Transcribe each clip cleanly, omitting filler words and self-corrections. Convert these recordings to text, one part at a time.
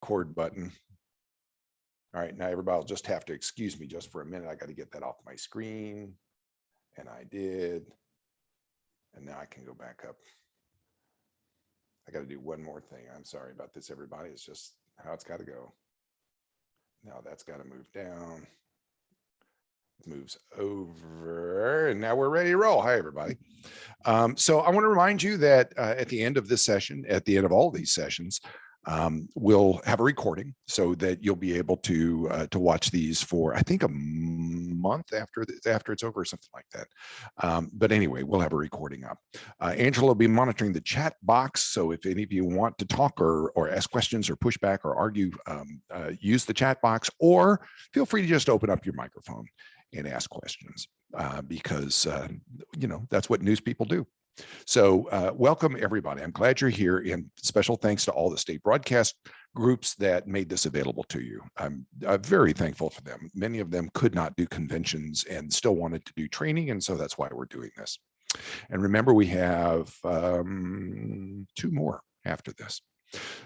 record button. All right, now everybody will just have to excuse me just for a minute. I got to get that off my screen. And I did. And now I can go back up. I got to do one more thing. I'm sorry about this, everybody. It's just how it's got to go. Now that's got to move down. It moves over. And now we're ready to roll. Hi, everybody. So I want to remind you that at the end of this session, at the end of all these sessions, we'll have a recording so that you'll be able to watch these for, I think, a month after it's over or something like that. But anyway, we'll have a recording up. Angela will be monitoring the chat box. So if any of you want to talk or ask questions or push back or argue, use the chat box, or feel free to just open up your microphone and ask questions because, that's what news people do. So welcome, everybody. I'm glad you're here, and special thanks to all the state broadcast groups that made this available to you. I'm very thankful for them. Many of them could not do conventions and still wanted to do training, and so that's why we're doing this. And remember, we have 2 more after this.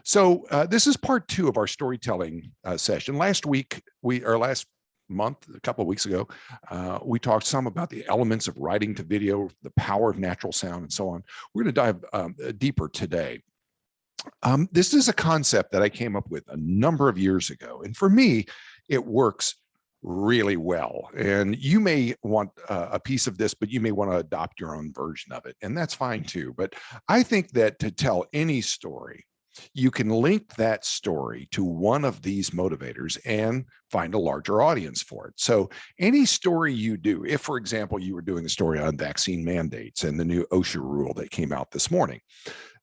So this is part 2 of our storytelling session. Last month, a couple of weeks ago, we talked some about the elements of writing to video, the power of natural sound, and so on. We're going to dive deeper today. This is a concept that I came up with a number of years ago, and for me, it works really well. And you may want a piece of this, but you may want to adopt your own version of it, and that's fine too. But I think that to tell any story, you can link that story to one of these motivators and find a larger audience for it. So any story you do, if, for example, you were doing a story on vaccine mandates and the new OSHA rule that came out this morning,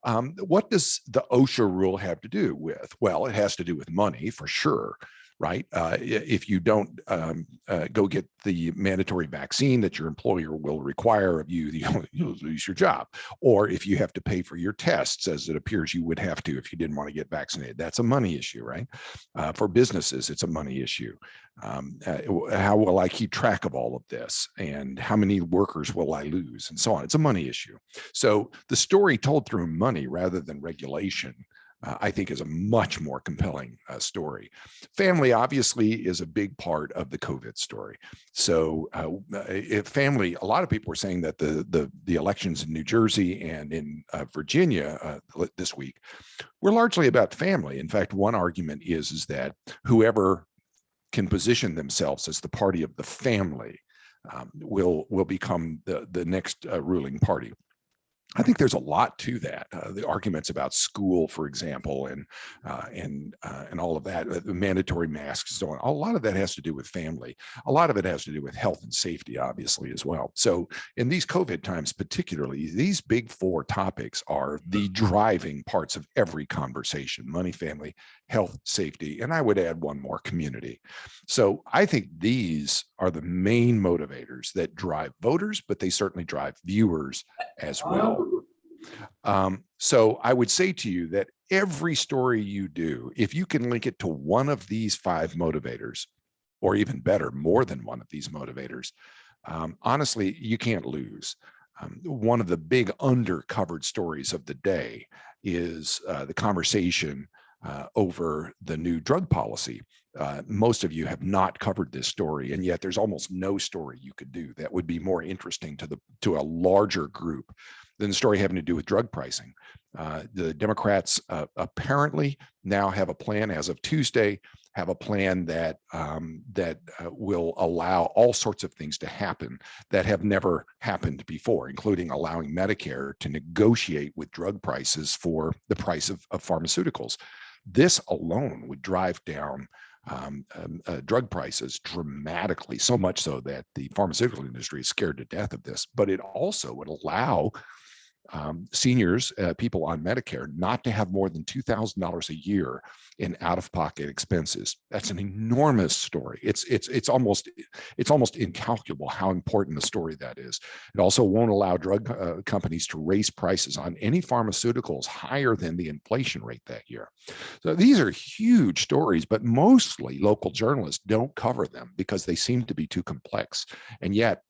what does the OSHA rule have to do with? Well, it has to do with money for sure. Right? If you don't go get the mandatory vaccine that your employer will require of you, you'll lose your job. Or if you have to pay for your tests, as it appears you would have to if you didn't want to get vaccinated, that's a money issue, right? For businesses, it's a money issue. How will I keep track of all of this? And how many workers will I lose? And so on. It's a money issue. So the story told through money rather than regulation, I think, is a much more compelling story. Family obviously is a big part of the COVID story. So if family, a lot of people were saying that the elections in New Jersey and in Virginia this week were largely about family. In fact, one argument is that whoever can position themselves as the party of the family will become the next ruling party. I think there's a lot to that. The arguments about school, for example, and all of that, the mandatory masks, and so on. A lot of that has to do with family. A lot of it has to do with health and safety, obviously, as well. So in these COVID times, particularly, these big 4 topics are the driving parts of every conversation: money, family, health, safety, and I would add one more: community. So I think these are the main motivators that drive voters, but they certainly drive viewers as well. So I would say to you that every story you do, if you can link it to one of these 5 motivators, or even better, more than one of these motivators, honestly, you can't lose. One of the big undercovered stories of the day is the conversation over the new drug policy. Most of you have not covered this story, and yet there's almost no story you could do that would be more interesting to a larger group than the story having to do with drug pricing. The Democrats apparently now have a plan, as of Tuesday, have a plan that will allow all sorts of things to happen that have never happened before, including allowing Medicare to negotiate with drug prices for the price of pharmaceuticals. This alone would drive down drug prices dramatically, so much so that the pharmaceutical industry is scared to death of this. But it also would allow seniors, people on Medicare, not to have more than $2,000 a year in out-of-pocket expenses. That's an enormous story. It's almost incalculable how important the story that is. It also won't allow drug companies to raise prices on any pharmaceuticals higher than the inflation rate that year. So these are huge stories, but mostly local journalists don't cover them because they seem to be too complex. And yet,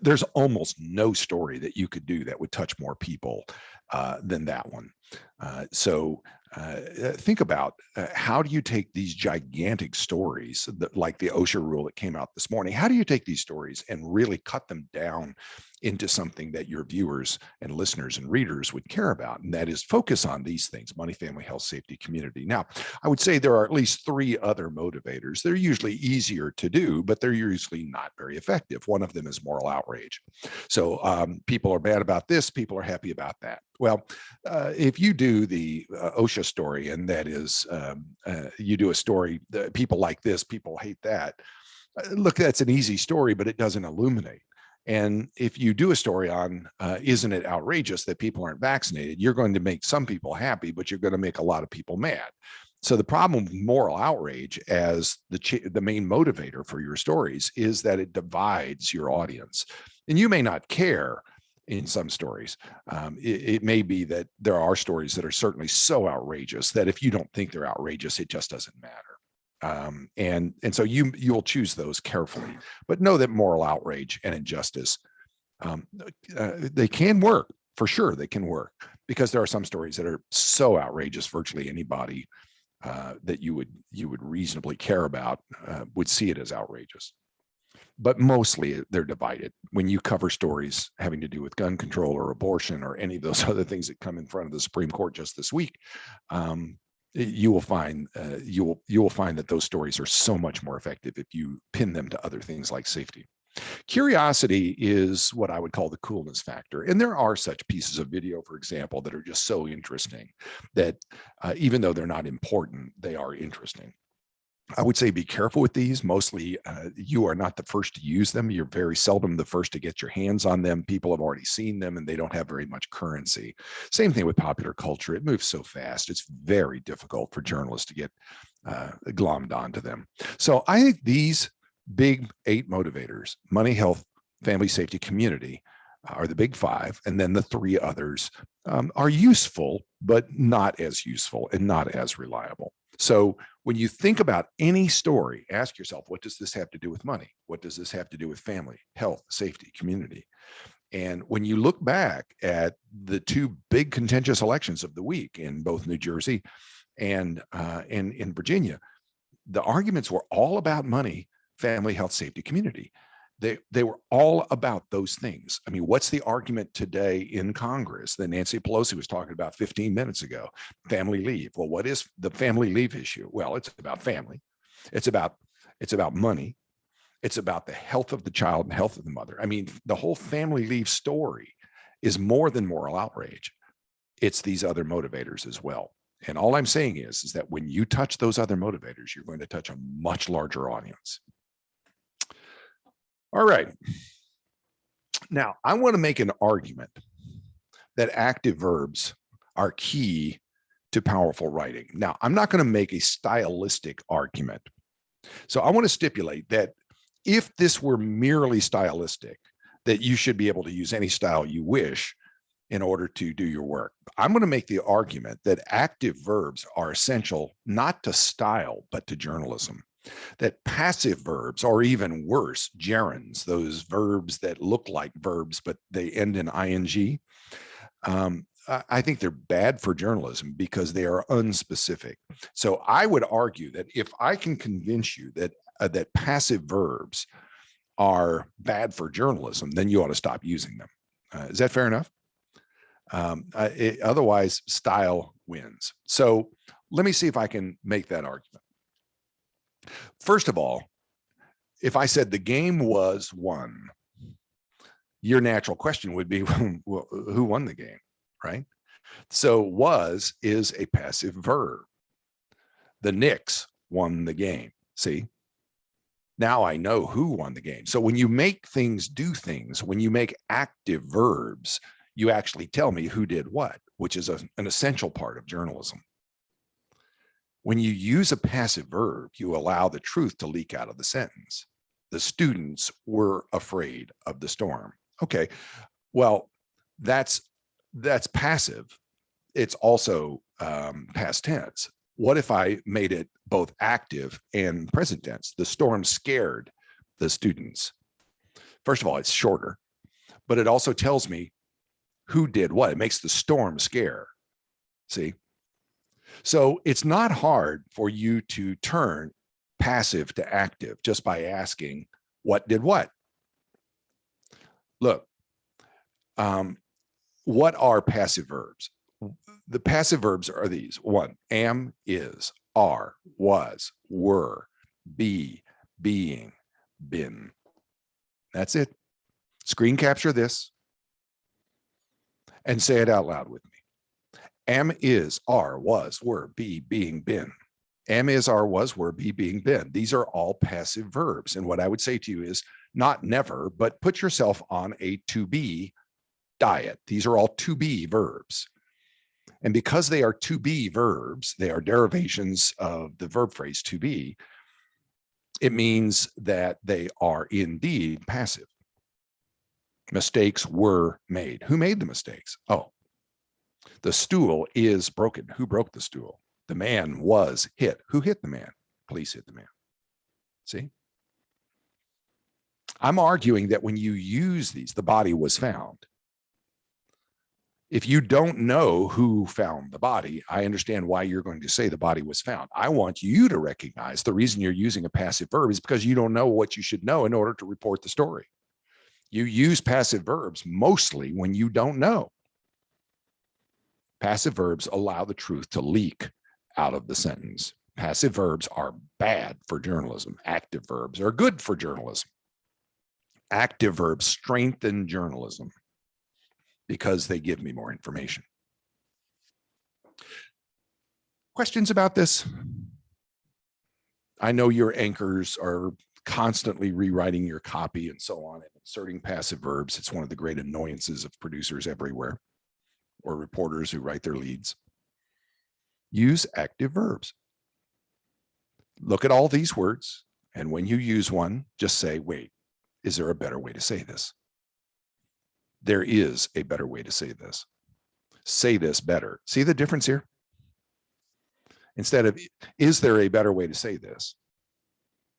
there's almost no story that you could do that would touch more people than that one. So think about how do you take these gigantic stories like the OSHA rule that came out this morning? How do you take these stories and really cut them down into something that your viewers and listeners and readers would care about? And that is focus on these things: money, family, health, safety, community. Now, I would say there are at least 3 other motivators. They're usually easier to do, but they're usually not very effective. One of them is moral outrage. So people are mad about this, people are happy about that. Well, if you do the OSHA story, and that is you do a story, people like this, people hate that. Look, that's an easy story, but it doesn't illuminate. And if you do a story on, isn't it outrageous that people aren't vaccinated, you're going to make some people happy, but you're going to make a lot of people mad. So the problem with moral outrage as the main motivator for your stories is that it divides your audience. And you may not care in some stories. It may be that there are stories that are certainly so outrageous that if you don't think they're outrageous, it just doesn't matter. And so you'll choose those carefully, but know that moral outrage and injustice, they can work. For sure, they can work, because there are some stories that are so outrageous, virtually anybody that you would reasonably care about would see it as outrageous. But mostly they're divided. When you cover stories having to do with gun control or abortion or any of those other things that come in front of the Supreme Court just this week, you will find that those stories are so much more effective if you pin them to other things like safety. Curiosity is what I would call the coolness factor. And there are such pieces of video, for example, that are just so interesting that even though they're not important, they are interesting. I would say be careful with these. Mostly, you are not the first to use them. You're very seldom the first to get your hands on them. People have already seen them and they don't have very much currency. Same thing with popular culture. It moves so fast. It's very difficult for journalists to get glommed onto them. So I think these big 8 motivators: money, health, family, safety, community, are the big 5. And then the 3 others are useful, but not as useful and not as reliable. So when you think about any story, ask yourself, what does this have to do with money? What does this have to do with family, health, safety, community? And when you look back at the 2 big contentious elections of the week in both New Jersey and in Virginia, the arguments were all about money, family, health, safety, community. They were all about those things. I mean, what's the argument today in Congress that Nancy Pelosi was talking about 15 minutes ago? Family leave. Well, what is the family leave issue? Well, it's about family. It's about money. It's about the health of the child and health of the mother. I mean, the whole family leave story is more than moral outrage. It's these other motivators as well. And all I'm saying is that when you touch those other motivators, you're going to touch a much larger audience. All right. Now, I want to make an argument that active verbs are key to powerful writing. Now, I'm not going to make a stylistic argument. So I want to stipulate that if this were merely stylistic, that you should be able to use any style you wish in order to do your work. I'm going to make the argument that active verbs are essential not to style, but to journalism. That passive verbs, or even worse, gerunds, those verbs that look like verbs, but they end in ing, I think they're bad for journalism because they are unspecific. So I would argue that if I can convince you that that passive verbs are bad for journalism, then you ought to stop using them. Is that fair enough? Otherwise, style wins. So let me see if I can make that argument. First of all, if I said the game was won, your natural question would be, well, who won the game, right? So was is a passive verb. The Knicks won the game. See? Now I know who won the game. So when you make things do things, when you make active verbs, you actually tell me who did what, which is an essential part of journalism. When you use a passive verb, you allow the truth to leak out of the sentence. The students were afraid of the storm. Okay, well, that's passive. It's also past tense. What if I made it both active and present tense? The storm scared the students. First of all, it's shorter, but it also tells me who did what. It makes the storm scare. See? So it's not hard for you to turn passive to active just by asking what did what. Look, what are passive verbs? The passive verbs are these: one, am, is, are, was, were, be, being, been. That's it. Screen capture this and say it out loud with me. Am, is, are, was, were, be, being, been. Am, is, are, was, were, be, being, been. These are all passive verbs. And what I would say to you is not never, but put yourself on a to be diet. These are all to be verbs. And because they are to be verbs, they are derivations of the verb phrase to be, it means that they are indeed passive. Mistakes were made. Who made the mistakes? Oh, the stool is broken. Who broke the stool? The man was hit. Who hit the man? Police hit the man. See? I'm arguing that when you use these, the body was found. If you don't know who found the body, I understand why you're going to say the body was found. I want you to recognize the reason you're using a passive verb is because you don't know what you should know in order to report the story. You use passive verbs mostly when you don't know. Passive verbs allow the truth to leak out of the sentence. Passive verbs are bad for journalism. Active verbs are good for journalism. Active verbs strengthen journalism because they give me more information. Questions about this? I know your anchors are constantly rewriting your copy and so on and inserting passive verbs. It's one of the great annoyances of producers everywhere or reporters who write their leads. Use active verbs. Look at all these words, and when you use one, just say, wait, is there a better way to say this? There is a better way to say this. Say this better. See the difference here? Instead of, is there a better way to say this?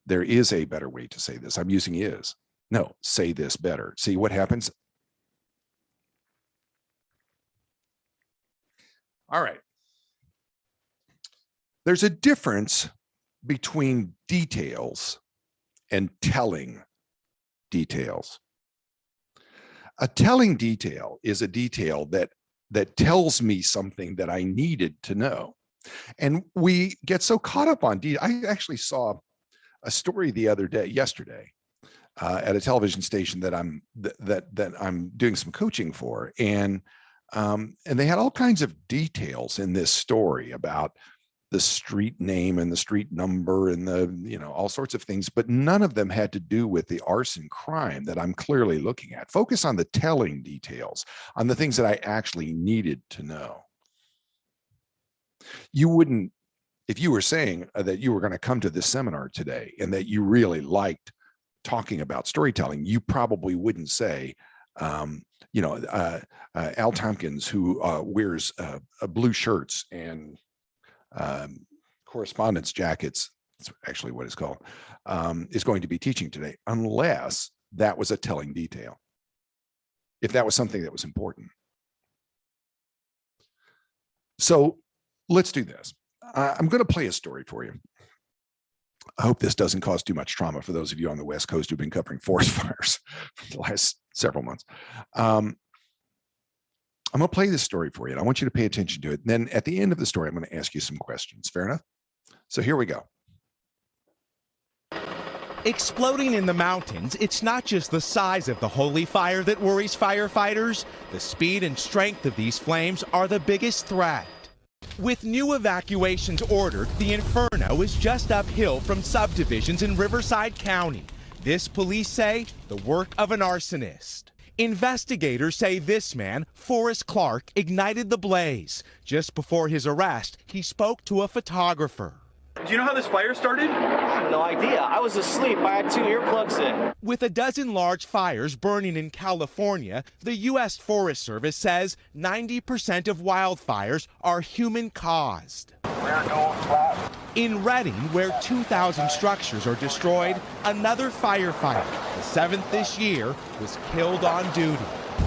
There is a better way to say this. I'm using is. No, say this better. See what happens? All right. There's a difference between details and telling details. A telling detail is a detail that tells me something that I needed to know. And we get so caught up on detail. I actually saw a story the other day, yesterday, at a television station that I'm doing some coaching for, and they had all kinds of details in this story about the street name and the street number and all sorts of things, but none of them had to do with the arson crime that I'm clearly looking at. Focus on the telling details, on the things that I actually needed to know. You wouldn't, if you were saying that you were going to come to this seminar today and that you really liked talking about storytelling, you probably wouldn't say, Al Tompkins, who wears blue shirts and correspondence jackets, that's actually what it's called, is going to be teaching today, unless that was a telling detail. If that was something that was important. So let's do this. I'm going to play a story for you. I hope this doesn't cause too much trauma for those of you on the West Coast who've been covering forest fires for the last several months. I'm going to play this story for you, and I want you to pay attention to it. And then at the end of the story, I'm going to ask you some questions. Fair enough? So here we go. Exploding in the mountains, it's not just the size of the holy fire that worries firefighters. The speed and strength of these flames are the biggest threat. With new evacuations ordered, the inferno is just uphill from subdivisions in Riverside County. This, police say, the work of an arsonist. Investigators say this man, Forrest Clark, ignited the blaze. Just before his arrest, he spoke to a photographer. Do you know how this fire started? I have no idea. I was asleep. I had 2 earplugs in. With a dozen large fires burning in California, the U.S. Forest Service says 90% of wildfires are human-caused. In Redding, where 2,000 structures are destroyed, another firefighter, the 7th this year, was killed on duty.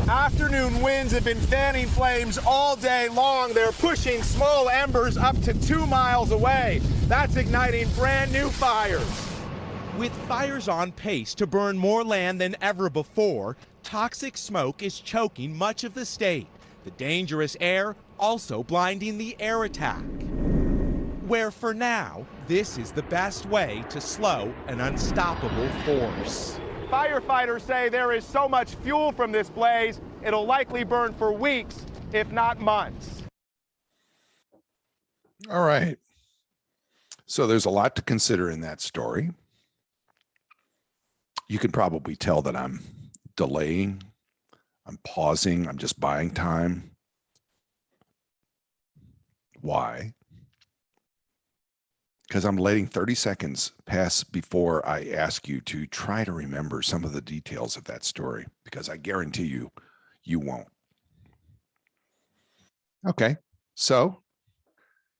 Afternoon winds have been fanning flames all day long. They're pushing small embers up to 2 miles away. That's igniting brand new fires. With fires on pace to burn more land than ever before, toxic smoke is choking much of the state. The dangerous air also blinding the air attack. Where for now, this is the best way to slow an unstoppable force. Firefighters say there is so much fuel from this blaze, it'll likely burn for weeks, if not months. All right. So there's a lot to consider in that story. You can probably tell that I'm delaying, I'm pausing, I'm just buying time. Why? Because I'm letting 30 seconds pass before I ask you to try to remember some of the details of that story, because I guarantee you, you won't. Okay, so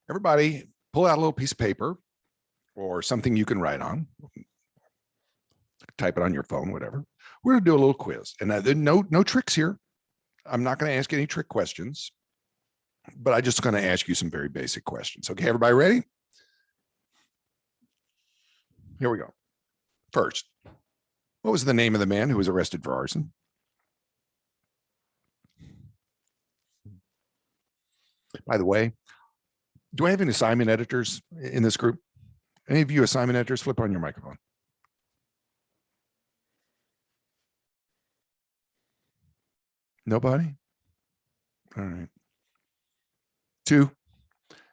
everybody pull out a little piece of paper or something you can write on, type it on your phone, whatever. We're gonna do a little quiz, and no tricks here. I'm not gonna ask any trick questions, but I'm just gonna ask you some very basic questions. Okay, everybody ready? Here we go. First, what was the name of the man who was arrested for arson? By the way, do I have any assignment editors in this group? Any of you assignment editors, flip on your microphone. Nobody? All right. 2,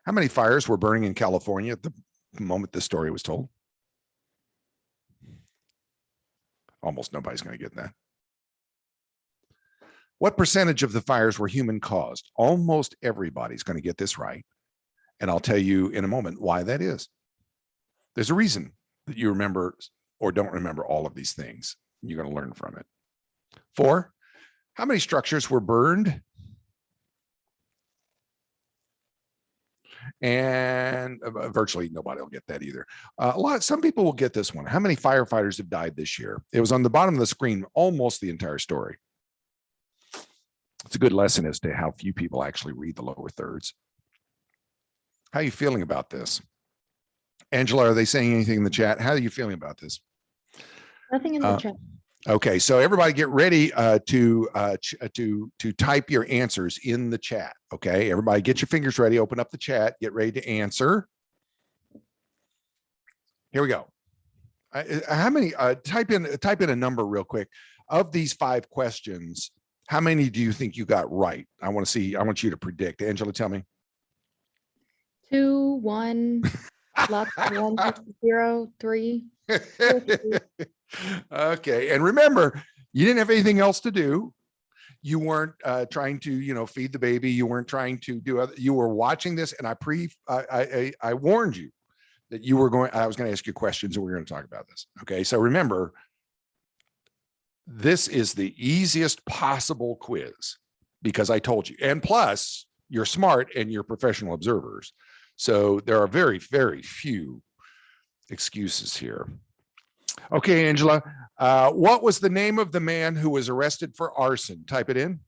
how many fires were burning in California at the moment this story was told? Almost nobody's going to get that. What percentage of the fires were human caused? Almost everybody's going to get this right. And I'll tell you in a moment why that is. There's a reason that you remember or don't remember all of these things. You're going to learn from it. 4, how many structures were burned? And virtually nobody will get that either. Some people will get this one. How many firefighters have died this year? It was on the bottom of the screen, almost the entire story. It's a good lesson as to how few people actually read the lower thirds. How are you feeling about this? Angela, are they saying anything in the chat? How are you feeling about this? Nothing in the chat. Okay, so everybody get ready to type your answers in the chat. Okay, everybody get your fingers ready, open up the chat, get ready to answer. Here we go. How many, type in a number real quick. Of these 5 questions, how many do you think you got right? I want you to predict. Angela, tell me. 2, 1, lots of 1, 0, 3. 4, 3. Okay, and remember, you didn't have anything else to do. You weren't trying to, feed the baby. You weren't trying to do other. You were watching this, and I warned you that I was going to ask you questions, and we were going to talk about this. Okay, so remember, this is the easiest possible quiz because I told you, and plus you're smart and you're professional observers, so there are very, very few excuses here. Okay, Angela, what was the name of the man who was arrested for arson? Type it in.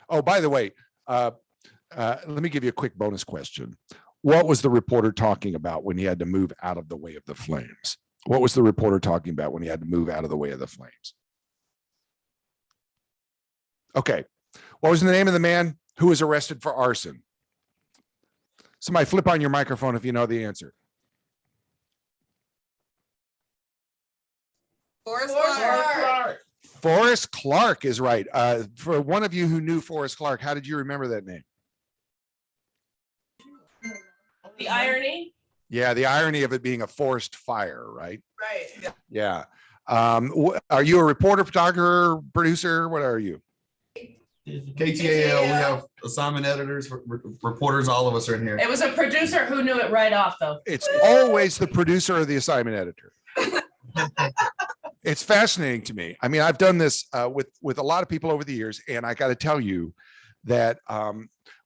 Oh, by the way, let me give you a quick bonus question. What was the reporter talking about when he had to move out of the way of the flames? What was the reporter talking about when he had to move out of the way of the flames? Okay, what was the name of the man who was arrested for arson? Somebody flip on your microphone if you know the answer. Forrest Clark. Forrest Clark is right. For one of you who knew Forrest Clark, how did you remember that name? The irony. Yeah, the irony of it being a forest fire, right? Right. Yeah. Are you a reporter, photographer, producer? What are you? KTAL, we have assignment editors, reporters, all of us are in here. It was a producer who knew it right off, though. It's always the producer or the assignment editor. It's fascinating to me. I mean, I've done this with a lot of people over the years, and I got to tell you that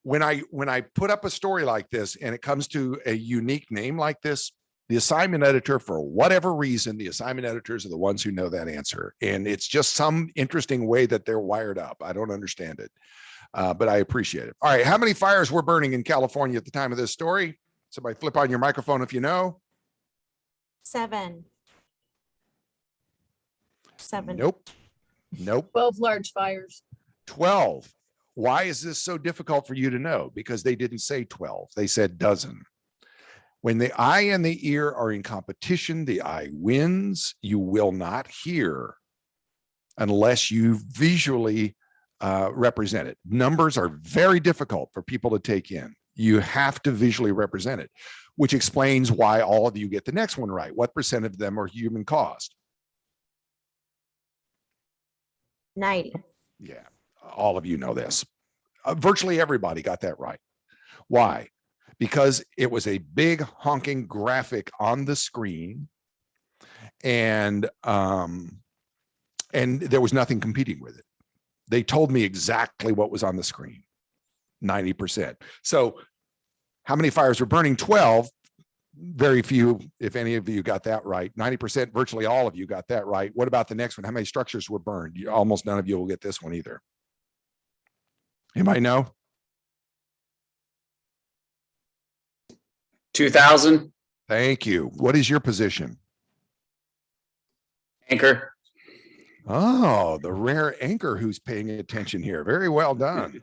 when I put up a story like this and it comes to a unique name like this, The assignment editor, for whatever reason, the assignment editors are the ones who know that answer. And it's just some interesting way that they're wired up. I don't understand it, but I appreciate it. All right. How many fires were burning in California at the time of this story? Somebody flip on your microphone if you know. 7. 7. Nope. Nope. 12 large fires. 12. Why is this so difficult for you to know? Because they didn't say 12. They said dozen. When the eye and the ear are in competition, the eye wins. You will not hear unless you visually represent it. Numbers are very difficult for people to take in. You have to visually represent it, which explains why all of you get the next one right. What percent of them are human caused? 90. Yeah, all of you know this. Virtually everybody got that right. Why? Because it was a big honking graphic on the screen, and there was nothing competing with it. They told me exactly what was on the screen, 90%. So how many fires were burning? 12. Very few, if any of you got that right. 90%, virtually all of you got that right. What about the next one? How many structures were burned? Almost none of you will get this one either. Anybody know? 2,000. Thank you. What is your position? Anchor. Oh, the rare anchor who's paying attention here. Very well done.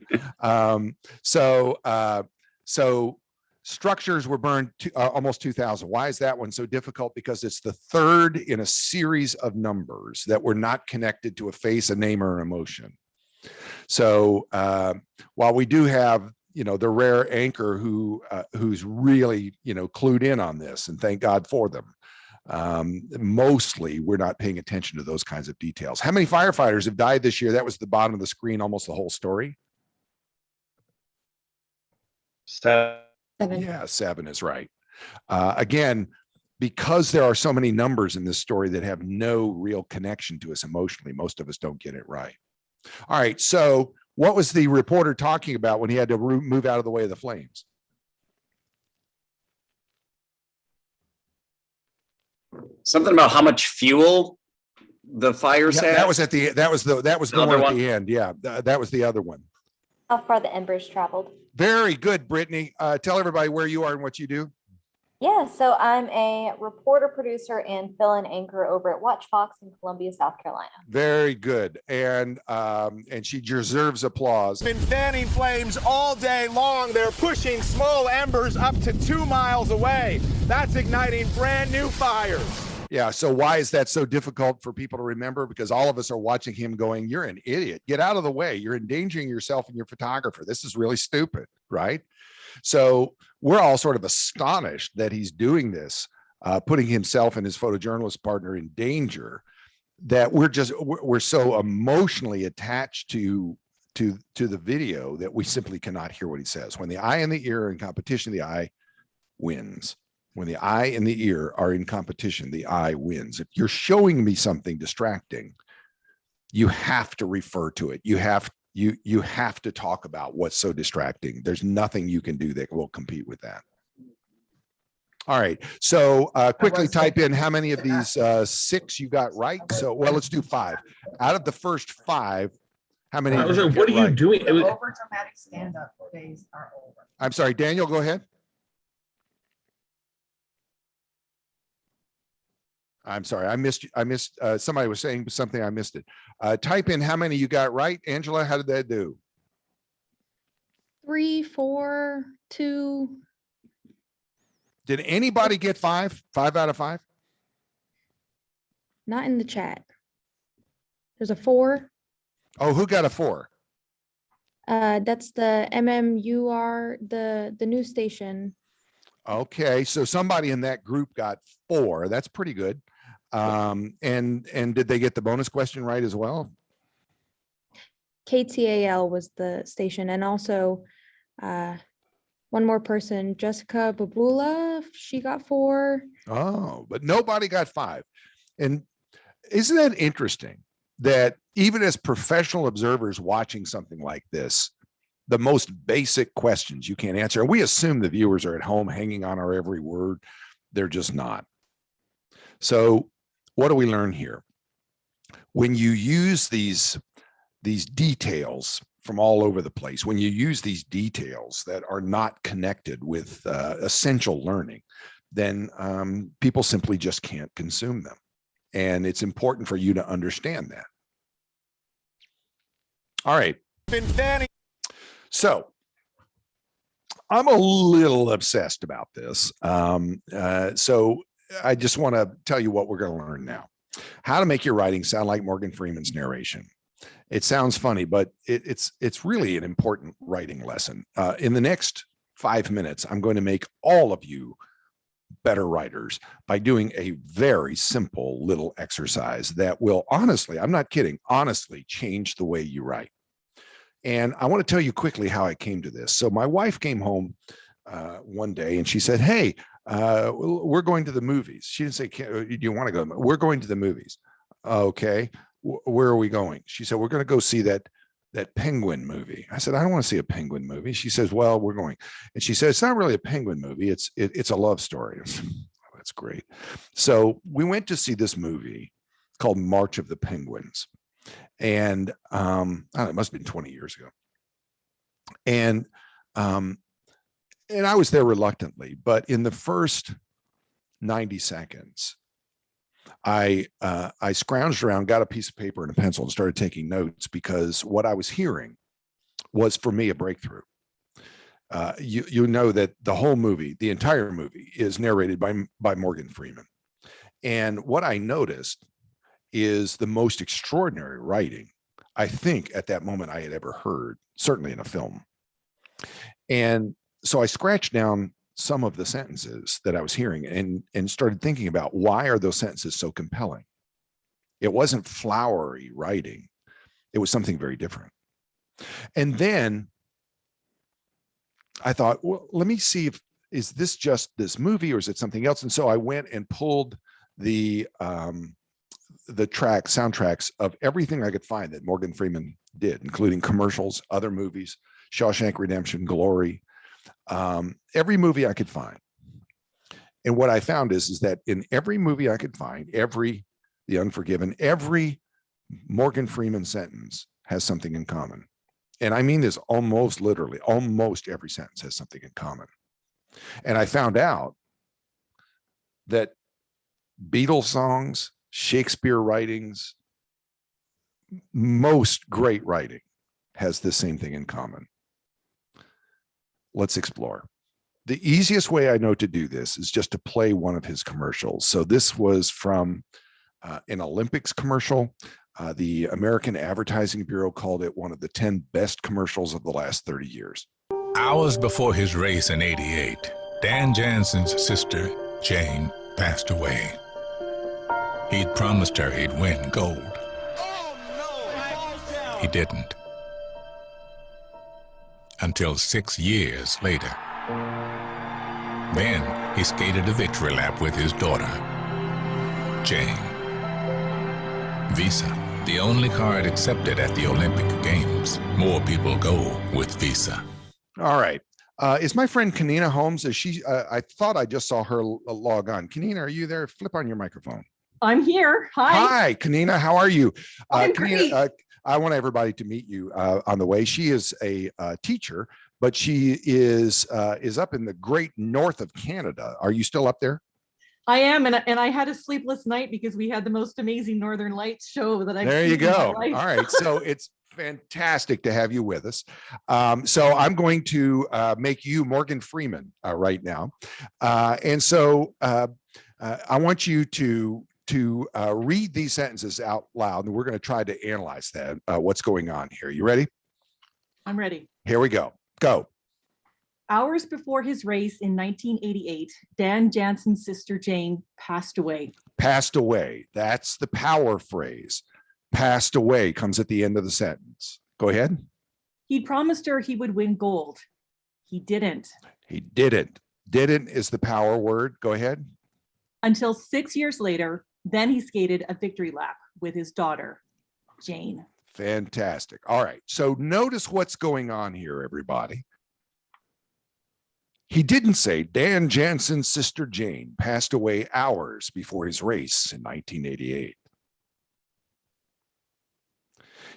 So structures were burned almost 2,000. Why is that one so difficult? Because it's the third in a series of numbers that were not connected to a face, a name, or an emotion. So while we do have, the rare anchor who's really, clued in on this, and thank God for them. Mostly we're not paying attention to those kinds of details. How many firefighters have died this year? That was the bottom of the screen, almost the whole story. 7. 7. Yeah, 7 is right. Again, because there are so many numbers in this story that have no real connection to us emotionally, most of us don't get it right. All right. So what was the reporter talking about when he had to move out of the way of the flames? Something about how much fuel the fires Yeah, had. that was the Other one at one? the end. Yeah, that was the other one. How far the embers traveled. Very good, Brittany. Tell everybody where you are and what you do. Yeah, so I'm a reporter, producer, and fill-in anchor over at Watch Fox in Columbia, South Carolina. Very good. And she deserves applause. Been fanning flames all day long. They're pushing small embers up to 2 miles away. That's igniting brand new fires. Yeah. So why is that so difficult for people to remember? Because all of us are watching him going, you're an idiot. Get out of the way. You're endangering yourself and your photographer. This is really stupid, right? So we're all sort of astonished that he's doing this, putting himself and his photojournalist partner in danger, that we're so emotionally attached to the video that we simply cannot hear what he says. When the eye and the ear are in competition, the eye wins. When the eye and the ear are in competition, the eye wins. If you're showing me something distracting, you have to refer to it. You have to talk about what's so distracting. There's nothing you can do that will compete with that. All right. So quickly type in how many of these 6 you got right. So, well, let's do 5. Out of the first 5, how many? What are you doing? The over dramatic stand-up days are over. I'm sorry, Daniel, go ahead. I'm sorry, I missed somebody was saying something, I missed it. Type in how many you got right. Angela, how did that do? 3, 4, 2. Did anybody get 5? 5 out of 5? Not in the chat. There's a 4. Oh, who got a 4? That's the MMUR, the news station. Okay, so somebody in that group got 4. That's pretty good. And did they get the bonus question right as well? KTAL was the station, and also one more person, Jessica Babula, she got 4. Oh, but nobody got 5. And isn't that interesting that even as professional observers watching something like this, the most basic questions you can't answer, and we assume the viewers are at home hanging on our every word, They're just not. So what do we learn here? When you use these details from all over the place, when you use these details that are not connected with essential learning, then people simply just can't consume them. And it's important for you to understand that. All right. So I'm a little obsessed about this. So I just want to tell you what we're going to learn now. How to make your writing sound like Morgan Freeman's narration. It sounds funny, but it's really an important writing lesson. In the next 5 minutes, I'm going to make all of you better writers by doing a very simple little exercise that will honestly, I'm not kidding, honestly change the way you write. And I want to tell you quickly how I came to this. So my wife came home one day and she said, "Hey, we're going to the movies." She didn't say, "Do you want to go?" "We're going to the movies." "Okay, where are we going?" She said, "We're going to go see that penguin movie." I said, "I don't want to see a penguin movie." She says, "Well, we're going." And she said, "It's not really a penguin movie. It's a love story." Oh, that's great. So we went to see this movie called March of the Penguins. And I don't know, it must have been 20 years ago. And I was there reluctantly, but in the first 90 seconds, I scrounged around, got a piece of paper and a pencil and started taking notes, because what I was hearing was, for me, a breakthrough. You know that the whole movie, the entire movie, is narrated by Morgan Freeman. And what I noticed is the most extraordinary writing, I think, at that moment I had ever heard, certainly in a film. And so I scratched down some of the sentences that I was hearing and started thinking about, why are those sentences so compelling? It wasn't flowery writing. It was something very different. And then I thought, well, let me see is this just this movie or is it something else? And so I went and pulled the soundtracks of everything I could find that Morgan Freeman did, including commercials, other movies, Shawshank Redemption, Glory, every movie I could find. And what I found is that in every movie I could find, The Unforgiven, every Morgan Freeman sentence has something in common. And I mean this almost literally, almost every sentence has something in common. And I found out that Beatles songs, Shakespeare writings, most great writing has the same thing in common. Let's explore. The easiest way I know to do this is just to play one of his commercials. So this was from an Olympics commercial. The American Advertising Bureau called it one of the 10 best commercials of the last 30 years. Hours before his race in '88, Dan Jansen's sister, Jane, passed away. He'd promised her he'd win gold. He didn't. Until 6 years later. Then he skated a victory lap with his daughter, Jane. Visa, the only card accepted at the Olympic Games. More people go with Visa. All right. Is my friend Kanina Holmes? Is she? I thought I just saw her log on. Kanina, are you there? Flip on your microphone. I'm here. Hi. Hi, Kanina. How are you? I'm Kanina, great. I want everybody to meet you on the way. She is a teacher, but she is up in the great north of Canada. Are you still up there? I am, and I had a sleepless night because we had the most amazing Northern Lights show that I've There seen you in go. my life. All right. So it's fantastic to have you with us. So I'm going to make you Morgan Freeman right now. And so I want you to read these sentences out loud, and we're going to try to analyze that, what's going on here. You ready? I'm ready. Here we go. Go. Hours before his race in 1988, Dan Jansen's sister Jane passed away. Passed away. That's the power phrase. Passed away comes at the end of the sentence. Go ahead. He'd promised her he would win gold. He didn't. He didn't. Didn't is the power word. Go ahead. Until 6 years later, then he skated a victory lap with his daughter, Jane. Fantastic. All right. So notice what's going on here, everybody. He didn't say Dan Jansen's sister Jane passed away hours before his race in 1988.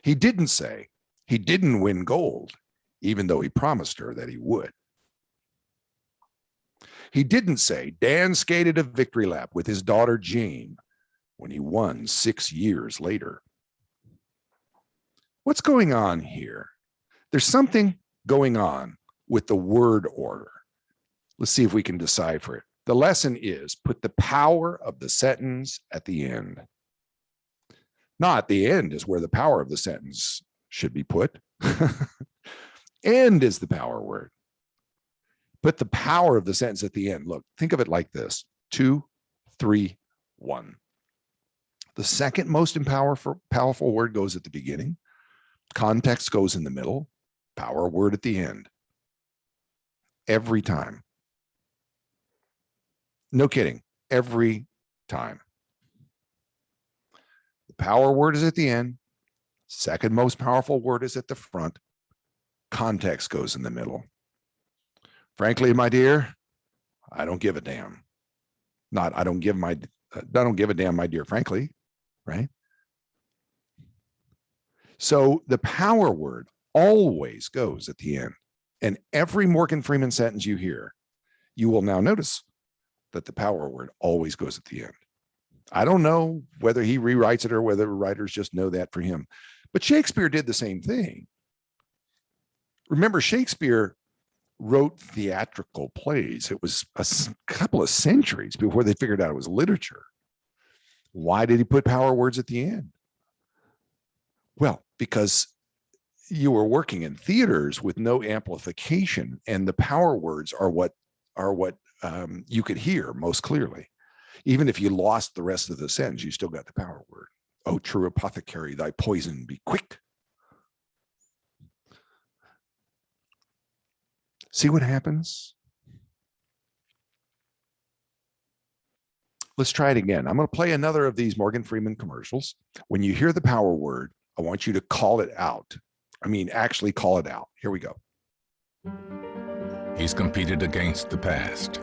He didn't say he didn't win gold, even though he promised her that he would. He didn't say Dan skated a victory lap with his daughter Jane when he won 6 years later. What's going on here? There's something going on with the word order. Let's see if we can decipher it. The lesson is put the power of the sentence at the end. Not the end is where the power of the sentence should be put. End is the power word. Put the power of the sentence at the end. Look, think of it like this: 2, 3, 1. The second most powerful word goes at the beginning. Context goes in the middle. Power word at the end. Every time. No kidding. Every time. The power word is at the end. Second most powerful word is at the front. Context goes in the middle. Frankly, my dear, I don't give a damn. I don't give a damn, my dear, frankly, right? So the power word always goes at the end. And every Morgan Freeman sentence you hear, you will now notice that the power word always goes at the end. I don't know whether he rewrites it or whether writers just know that for him. But Shakespeare did the same thing. Remember, Shakespeare wrote theatrical plays. It was a couple of centuries before they figured out it was literature. Why did he put power words at the end? Well, because you were working in theaters with no amplification, and the power words are what you could hear most clearly. Even if you lost the rest of the sentence, you still got the power word. Oh, true apothecary, thy poison be quick. See what happens? Let's try it again. I'm going to play another of these Morgan Freeman commercials. When you hear the power word, I want you to call it out. I mean, actually call it out. Here we go. He's competed against the past.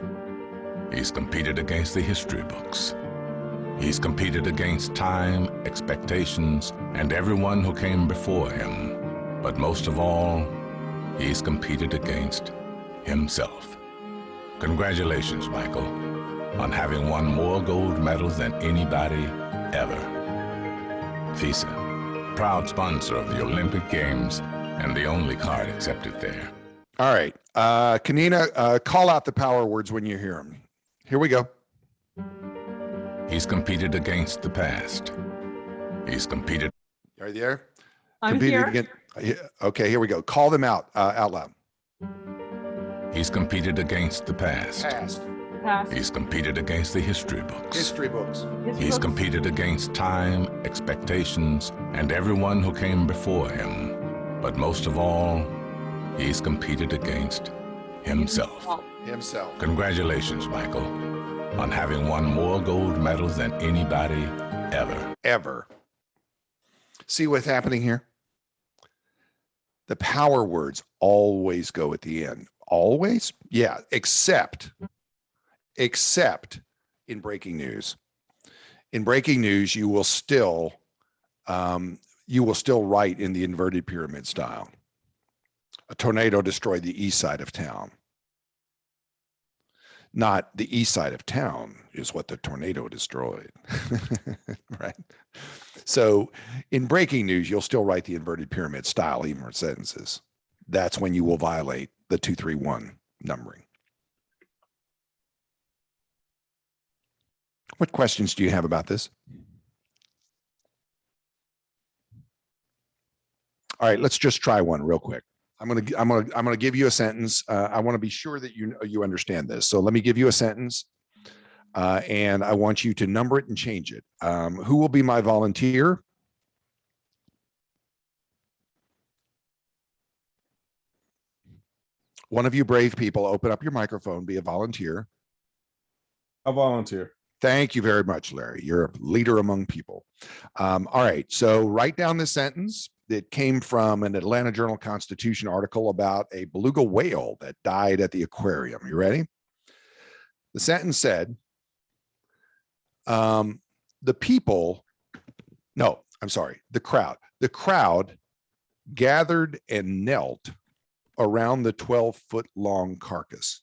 He's competed against the history books. He's competed against time, expectations, and everyone who came before him. But most of all, he's competed against himself. Congratulations, Michael, on having won more gold medals than anybody ever. FISA, proud sponsor of the Olympic Games and the only card accepted there. All right. Kanina, call out the power words when you hear them. Here we go. He's competed against the past. He's competed. Are you there? I'm Competed here. against. Okay, here we go. Call them out loud. He's competed against the past. Past. Pass. He's competed against the history books. History books. History He's books. competed against time, expectations, and everyone who came before him. But most of all, he's competed against himself. Himself. Congratulations, Michael, on having won more gold medals than anybody ever. Ever. See what's happening here? The power words always go at the end. Always? Yeah, except in breaking news. In breaking news, you will still write in the inverted pyramid style. A tornado destroyed the east side of town. Not the east side of town is what the tornado destroyed, right? So in breaking news, you'll still write the inverted pyramid style, even for sentences. That's when you will violate the 2-3-1 numbering. What questions do you have about this? All right, let's just try one real quick. I'm gonna give you a sentence. I want to be sure that you understand this. So let me give you a sentence, and I want you to number it and change it. Who will be my volunteer? One of you brave people, open up your microphone, be a volunteer. A volunteer. Thank you very much, Larry. You're a leader among people. All right, so write down this sentence that came from an Atlanta Journal-Constitution article about a beluga whale that died at the aquarium. You ready? The sentence said, the crowd gathered and knelt around the 12-foot long carcass.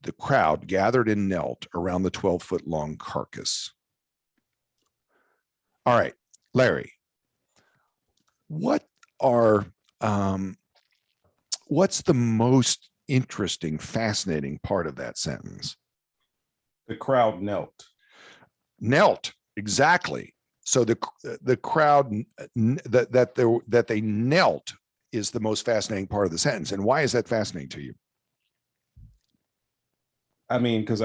The crowd gathered and knelt around the 12-foot long carcass. All right, Larry, what's the most interesting, fascinating part of that sentence? The crowd knelt. Knelt, exactly. So the crowd that they knelt is the most fascinating part of the sentence. And why is that fascinating to you? I mean, because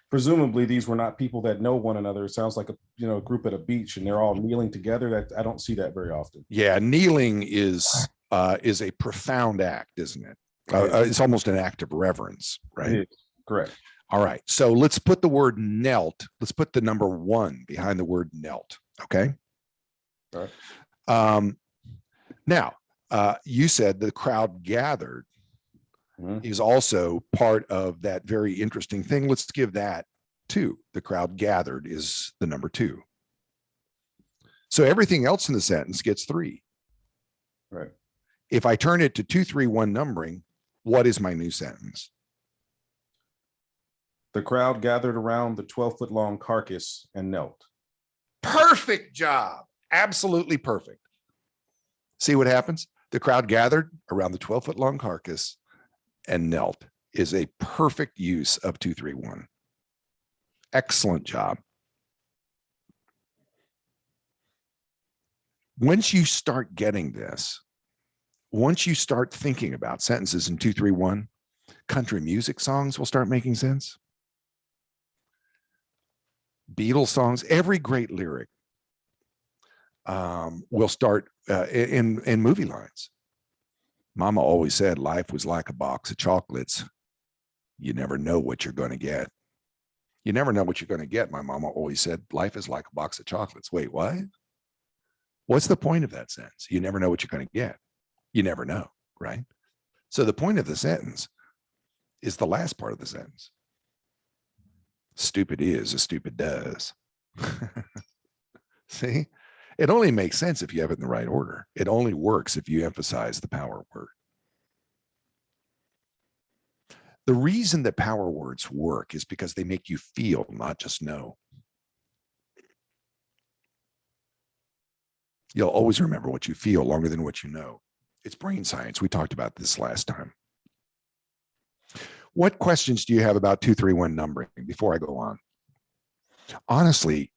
presumably these were not people that know one another. It sounds like a group at a beach and they're all kneeling together. That I don't see that very often. Yeah, kneeling is a profound act, isn't it? It's almost an act of reverence, right? It is. Correct. All right, so let's put the word knelt. Let's put the number 1 behind the word knelt. Okay. All right. Now, you said the crowd gathered is also part of that very interesting thing. Let's give that 2. The crowd gathered is the number 2. So everything else in the sentence gets 3. Right. If I turn it to 2, 3, 1 numbering, what is my new sentence? The crowd gathered around the 12-foot long carcass and knelt. Perfect job. Absolutely perfect. See what happens? The crowd gathered around the 12-foot long carcass and knelt is a perfect use of 2, 3, 1. Excellent job. Once you start getting this, once you start thinking about sentences in 2, 3, 1, country music songs will start making sense. Beatles songs, every great lyric will start in movie lines. Mama always said life was like a box of chocolates. You never know what you're going to get. You never know what you're going to get. My mama always said life is like a box of chocolates. Wait, what? What's the point of that sentence? You never know what you're going to get. You never know, right? So the point of the sentence is the last part of the sentence. Stupid is as stupid does. See, it only makes sense if you have it in the right order. It only works if you emphasize the power word. The reason that power words work is because they make you feel, not just know. You'll always remember what you feel longer than what you know. It's brain science. We talked about this last time. What questions do you have about 2, 3, 1 numbering before I go on? Honestly,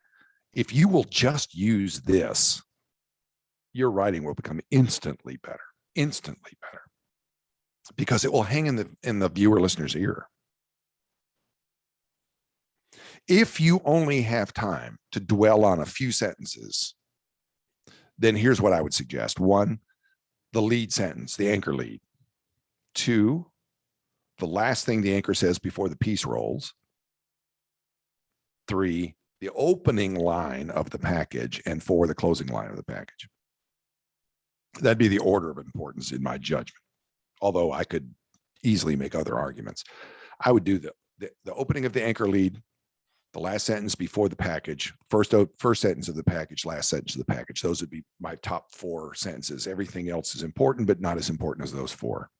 if you will just use this, your writing will become instantly better, because it will hang in the viewer listener's ear. If you only have time to dwell on a few sentences, then here's what I would suggest. 1, the lead sentence, the anchor lead. 2, the last thing the anchor says before the piece rolls. 3, the opening line of the package, and 4, the closing line of the package. That'd be the order of importance in my judgment. Although I could easily make other arguments. I would do the opening of the anchor lead, the last sentence before the package, first sentence of the package, last sentence of the package. Those would be my top 4 sentences. Everything else is important, but not as important as those 4.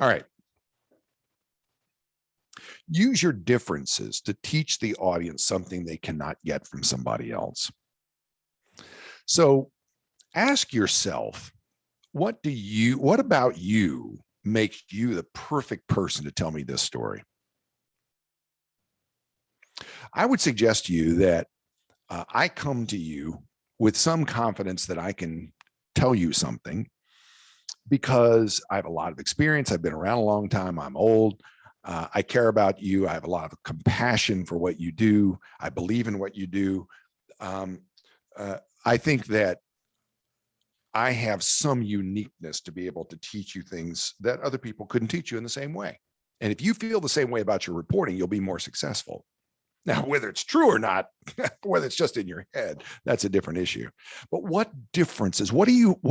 All right. Use your differences to teach the audience something they cannot get from somebody else. So ask yourself, what about you makes you the perfect person to tell me this story? I would suggest to you that I come to you with some confidence that I can tell you something, because I have a lot of experience. I've been around a long time. I'm old. I care about you. I have a lot of compassion for what you do. I believe in what you do. I think that I have some uniqueness to be able to teach you things that other people couldn't teach you in the same way. And if you feel the same way about your reporting, you'll be more successful. Now, whether it's true or not, whether it's just in your head, that's a different issue. But what differences, what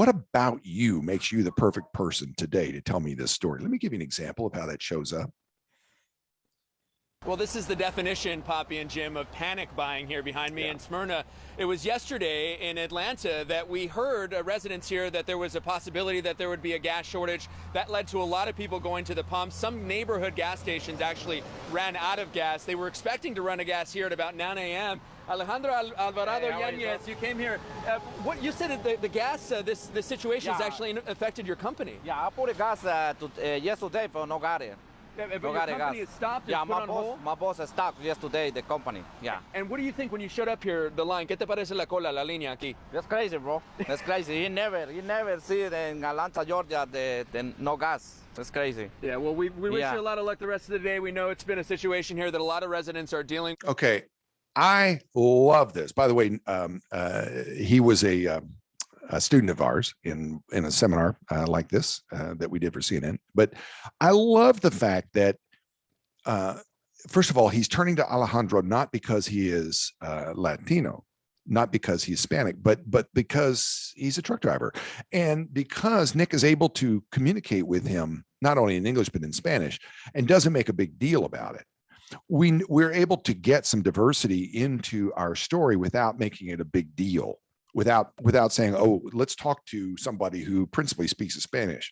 about you makes you the perfect person today to tell me this story? Let me give you an example of how that shows up. Well, this is the definition, Poppy and Jim, of panic buying here behind me in Smyrna. It was yesterday in Atlanta that we heard residents here that there was a possibility that there would be a gas shortage. That led to a lot of people going to the pumps. Some neighborhood gas stations actually ran out of gas. They were expecting to run a gas here at about 9 a.m. Alejandro Alvarado Yanez, you came here. What you said that the gas, this situation has actually affected your company. Yeah, I put the gas yesterday, but no got it. But your company has stopped and put on hold? My boss has stopped yesterday, the company, yeah. And what do you think when you showed up here, the line? ¿Qué te parece la cola, la línea aquí? That's crazy, bro. That's crazy. You never see it in Atlanta, Georgia, the no gas. That's crazy. Yeah, well, we wish you a lot of luck the rest of the day. We know it's been a situation here that a lot of residents are dealing with. Okay, I love this. By the way, he was a student of ours in a seminar like this that we did for CNN. But I love the fact that, first of all, he's turning to Alejandro not because he is Latino, not because he's Hispanic, but because he's a truck driver, and because Nick is able to communicate with him not only in English but in Spanish, and doesn't make a big deal about it. We're able to get some diversity into our story without making it a big deal. Without saying, oh, let's talk to somebody who principally speaks Spanish,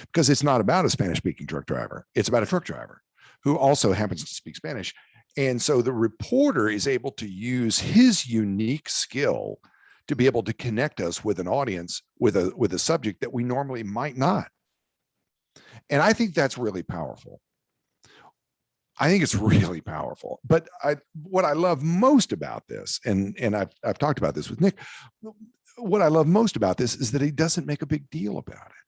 because it's not about a Spanish speaking truck driver. It's about a truck driver who also happens to speak Spanish. And so the reporter is able to use his unique skill to be able to connect us with an audience with a subject that we normally might not. And I think that's really powerful. I think it's really powerful. But what I love most about this, and I've talked about this with Nick, what I love most about this is that he doesn't make a big deal about it.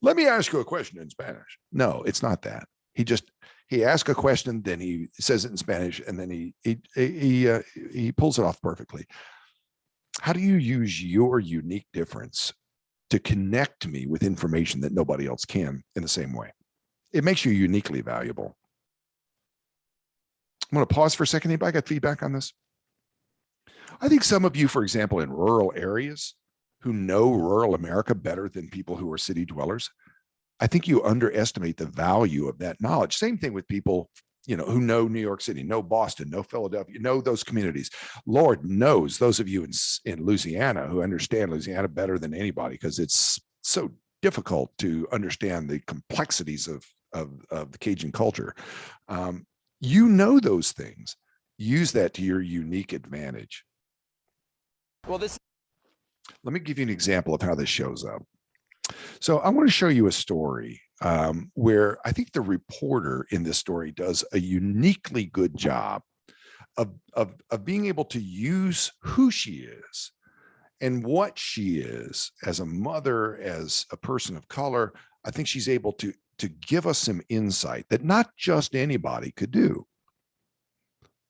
Let me ask you a question in Spanish. No, it's not that. He asks a question, then he says it in Spanish, and then he pulls it off perfectly. How do you use your unique difference to connect me with information that nobody else can in the same way? It makes you uniquely valuable. I'm going to pause for a second. Anybody got feedback on this? I think some of you, for example, in rural areas who know rural America better than people who are city dwellers, I think you underestimate the value of that knowledge. Same thing with people, who know New York City, know Boston, know Philadelphia, know those communities. Lord knows those of you in Louisiana who understand Louisiana better than anybody, because it's so difficult to understand the complexities of the Cajun culture. You know those things. Use that to your unique advantage. Well, let me give you an example of how this shows up. So I want to show you a story where I think the reporter in this story does a uniquely good job of being able to use who she is and what she is as a mother, as a person of color. I think she's able to give us some insight that not just anybody could do.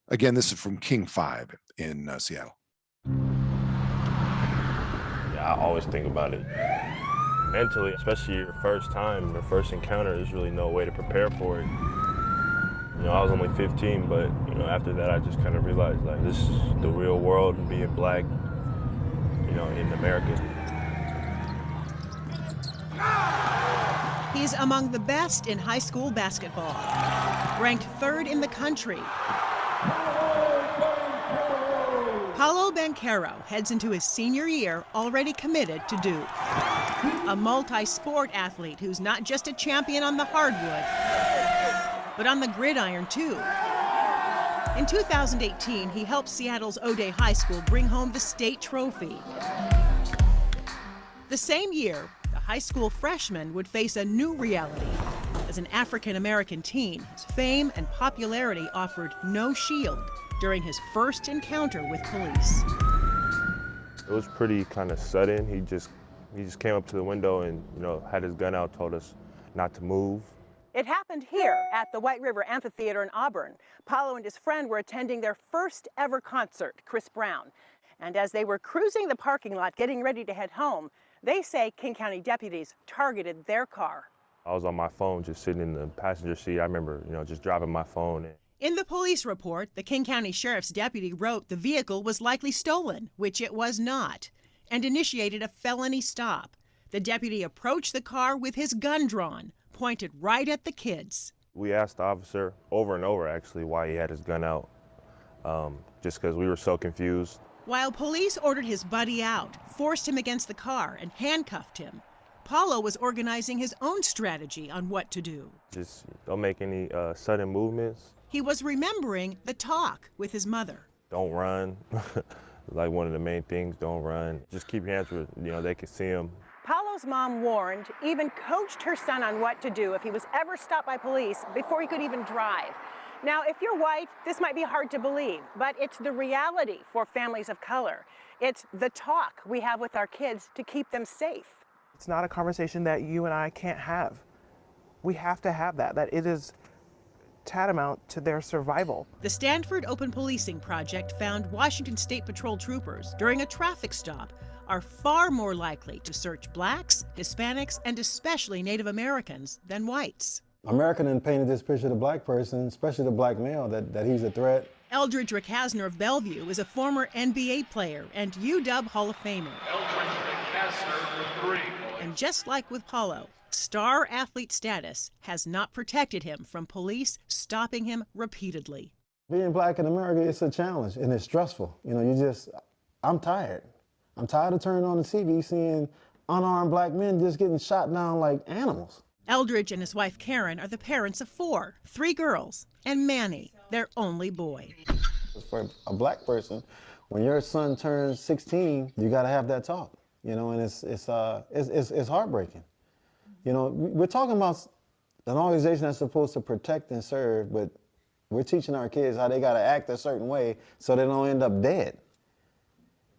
Again, this is from King 5 in Seattle. Yeah, I always think about it mentally, especially your first time, your first encounter. There's really no way to prepare for it. I was only 15, but after that, I just kind of realized like this is the real world, and being black, in America. He's among the best in high school basketball, ranked 3rd in the country. Paulo Banchero heads into his senior year already committed to Duke. A multi-sport athlete who's not just a champion on the hardwood, but on the gridiron too. In 2018, he helped Seattle's O'Day High School bring home the state trophy. The same year, the high school freshman would face a new reality. As an African-American teen, his fame and popularity offered no shield during his first encounter with police. It was pretty kind of sudden. He just came up to the window and, had his gun out, told us not to move. It happened here at the White River Amphitheater in Auburn. Paulo and his friend were attending their first ever concert, Chris Brown. And as they were cruising the parking lot getting ready to head home, they say King County deputies targeted their car. I was on my phone just sitting in the passenger seat. I remember, just dropping my phone. In the police report, the King County Sheriff's deputy wrote the vehicle was likely stolen, which it was not, and initiated a felony stop. The deputy approached the car with his gun drawn, pointed right at the kids. We asked the officer over and over, actually, why he had his gun out, just because we were so confused. While police ordered his buddy out, forced him against the car, and handcuffed him, Paulo was organizing his own strategy on what to do. Just don't make any sudden movements. He was remembering the talk with his mother. Don't run. Like one of the main things, don't run. Just keep your hands where, they can see him. Paulo's mom warned, even coached her son on what to do if he was ever stopped by police before he could even drive. Now, if you're white, this might be hard to believe, but it's the reality for families of color. It's the talk we have with our kids to keep them safe. It's not a conversation that you and I can't have. We have to have that it is tantamount to their survival. The Stanford Open Policing Project found Washington State Patrol troopers during a traffic stop are far more likely to search blacks, Hispanics, and especially Native Americans than whites. America then painted this picture of the black person, especially the black male, that he's a threat. Eldridge Rickasner of Bellevue is a former NBA player and UW Hall of Famer. Eldridge Rickasner for 3. And just like with Paulo, star athlete status has not protected him from police stopping him repeatedly. Being black in America, it's a challenge and it's stressful. I'm tired. I'm tired of turning on the TV seeing unarmed black men just getting shot down like animals. Eldridge and his wife Karen are the parents of 4, 3 girls, and Manny, their only boy. For a black person, when your son turns 16, you got to have that talk, and it's heartbreaking. We're talking about an organization that's supposed to protect and serve, but we're teaching our kids how they got to act a certain way so they don't end up dead.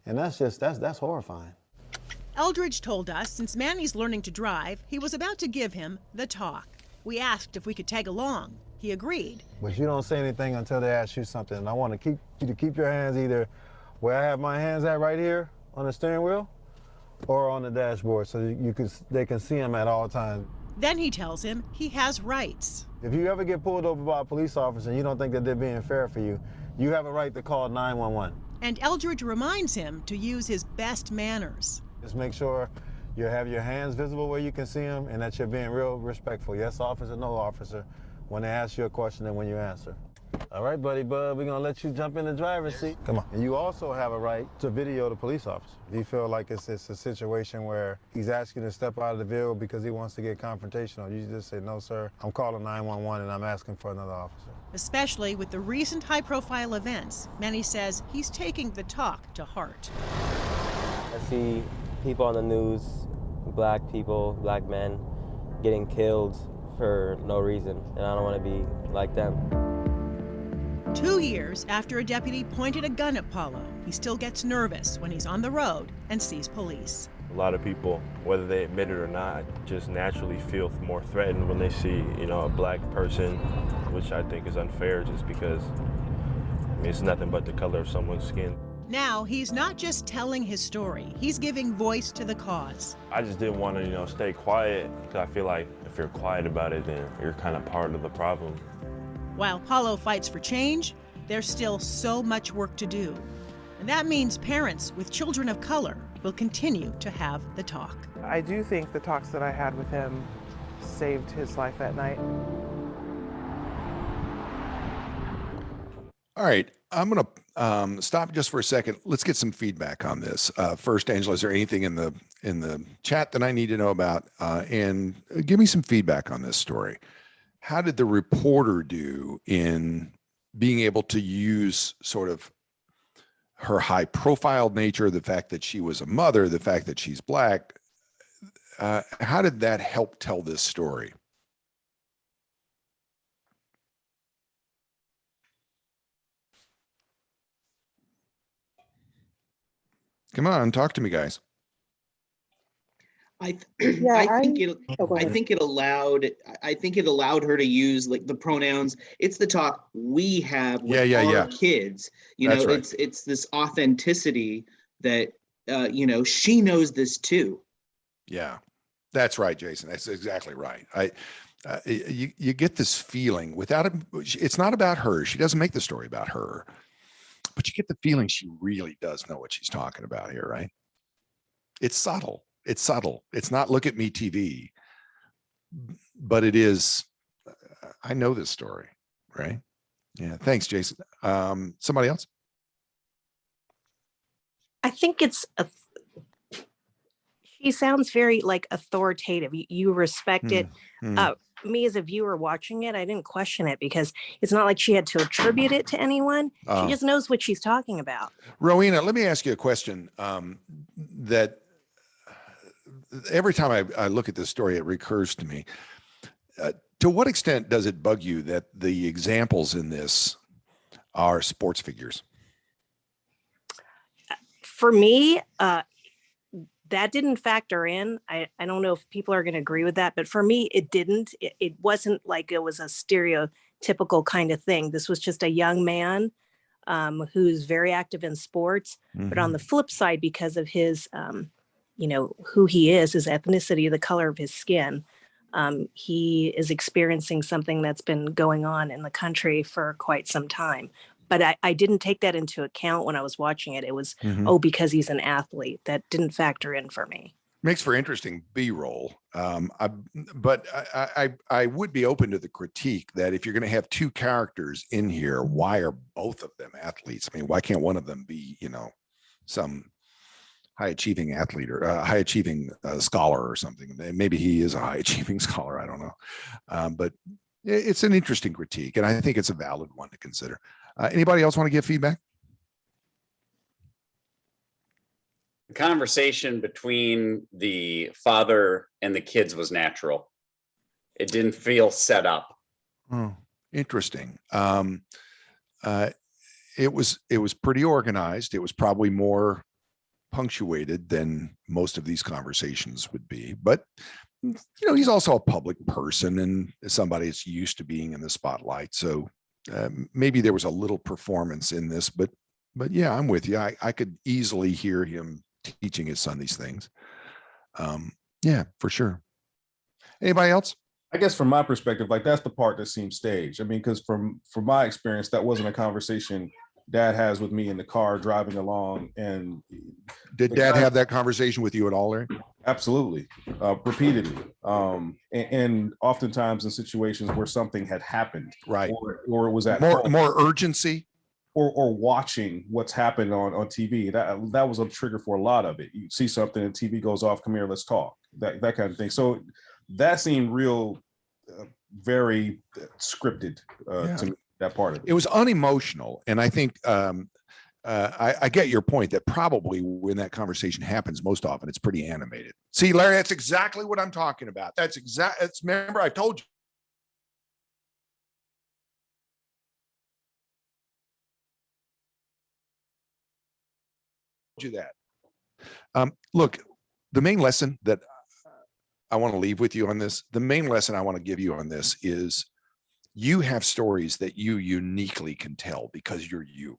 And that's horrifying. Eldridge told us since Manny's learning to drive, he was about to give him the talk. We asked if we could tag along. He agreed. But you don't say anything until they ask you something. And I want you to keep your hands either where I have my hands at right here on the steering wheel or on the dashboard so they can see them at all times. Then he tells him he has rights. If you ever get pulled over by a police officer and you don't think that they're being fair for you, you have a right to call 911. And Eldridge reminds him to use his best manners. Just make sure you have your hands visible where you can see them and that you're being real respectful. Yes, officer, no officer, when they ask you a question and when you answer. All right, buddy, bud, we're gonna let you jump in the driver's seat. Come on. And you also have a right to video the police officer. If you feel like it's a situation where he's asking you to step out of the vehicle because he wants to get confrontational, you just say, no, sir, I'm calling 911 and I'm asking for another officer. Especially with the recent high-profile events, Manny says he's taking the talk to heart. I see people on the news, black people, black men, getting killed for no reason, and I don't want to be like them. 2 years after a deputy pointed a gun at Paulo, he still gets nervous when he's on the road and sees police. A lot of people, whether they admit it or not, just naturally feel more threatened when they see, a black person, which I think is unfair just because it's nothing but the color of someone's skin. Now, he's not just telling his story, he's giving voice to the cause. I just didn't want to, stay quiet because I feel like if you're quiet about it, then you're kind of part of the problem. While Paulo fights for change, there's still so much work to do. And that means parents with children of color will continue to have the talk. I do think the talks that I had with him saved his life that night. All right, I'm going to stop just for a second. Let's get some feedback on this. First, Angela, is there anything in the chat that I need to know about? And give me some feedback on this story. How did the reporter do in being able to use sort of her high-profile nature, the fact that she was a mother, the fact that she's black? How did that help tell this story? Come on, talk to me, guys. I think it allowed her to use like the pronouns. It's the talk we have with our kids. It's this authenticity that she knows this too. Yeah. That's right, Jason. That's exactly right. You get this feeling without it. It's not about her. She doesn't make the story about her, but you get the feeling she really does know what she's talking about here, right? It's subtle. It's subtle. It's not look at me TV, but it is. I know this story, right? Yeah. Thanks, Jason. Somebody else? I think she sounds very like authoritative. You respect it. Me as a viewer watching it, I didn't question it because it's not like she had to attribute it to anyone. She just knows what she's talking about. Rowena, let me ask you a question that every time I look at this story, it recurs to me. To what extent does it bug you that the examples in this are sports figures? For me, that didn't factor in. I don't know if people are going to agree with that, but for me, it didn't. It wasn't like it was a stereotypical kind of thing. This was just a young man who's very active in sports. But on the flip side, because of his, who he is, his ethnicity, the color of his skin, he is experiencing something that's been going on in the country for quite some time. But I didn't take that into account when I was watching it. It was, because he's an athlete. That didn't factor in for me. Makes for interesting B-roll. But I would be open to the critique that if you're going to have two characters in here, why are both of them athletes? I mean, why can't one of them be, some high achieving athlete or high achieving scholar or something? Maybe he is a high achieving scholar. I don't know. But it's an interesting critique, and I think it's a valid one to consider. Anybody else want to give feedback? The conversation between the father and the kids was natural. It didn't feel set up. Oh, interesting. It was pretty organized. It was probably more punctuated than most of these conversations would be, but he's also a public person and somebody that's used to being in the spotlight. So maybe there was a little performance in this, but yeah, I'm with you. I could easily hear him teaching his son these things. Yeah, for sure. Anybody else? I guess from my perspective, like that's the part that seems staged. I mean, because from my experience, that wasn't a conversation Dad has with me in the car driving along. And did Dad have that conversation with you at all, Larry? Absolutely, repeatedly, and oftentimes in situations where something had happened, right, or it was at more urgency, or watching what's happened on TV. That was a trigger for a lot of it. You see something and TV goes off. Come here, let's talk. That kind of thing. So that seemed real, very scripted to me. That part of it. It was unemotional, and I think I get your point that probably when that conversation happens, most often it's pretty animated. See, Larry, that's exactly what I'm talking about. Remember, I told you that. Look, the main lesson that I want to leave with you on this, the main lesson I want to give you on this is you have stories that you uniquely can tell because you're you.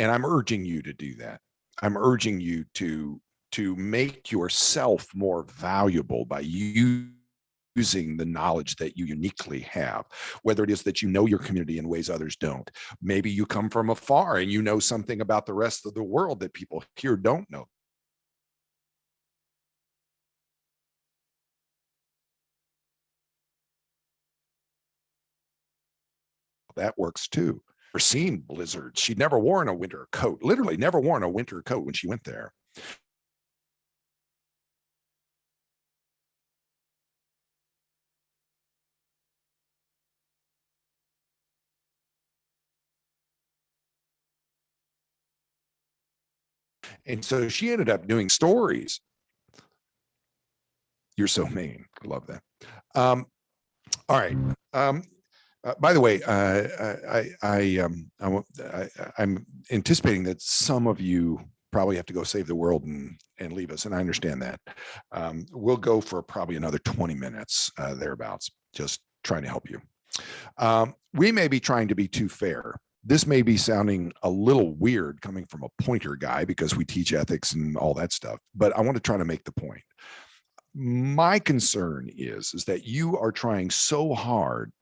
And I'm urging you to do that. I'm urging you to make yourself more valuable by using the knowledge that you uniquely have, whether it is that you know your community in ways others don't. Maybe you come from afar and you know something about the rest of the world that people here don't know. That works too. Or seen blizzards. She never worn a winter coat, literally never worn a winter coat when she went there. And so she ended up doing stories. You're so mean. Love that. All right. By the way, I'm anticipating that some of you probably have to go save the world and leave us, and I understand that. We'll go for probably another 20 minutes thereabouts, just trying to help you. We may be trying to be too fair. This may be sounding a little weird coming from a Poynter guy because we teach ethics and all that stuff, but I want to try to make the point. My concern is that you are trying so hard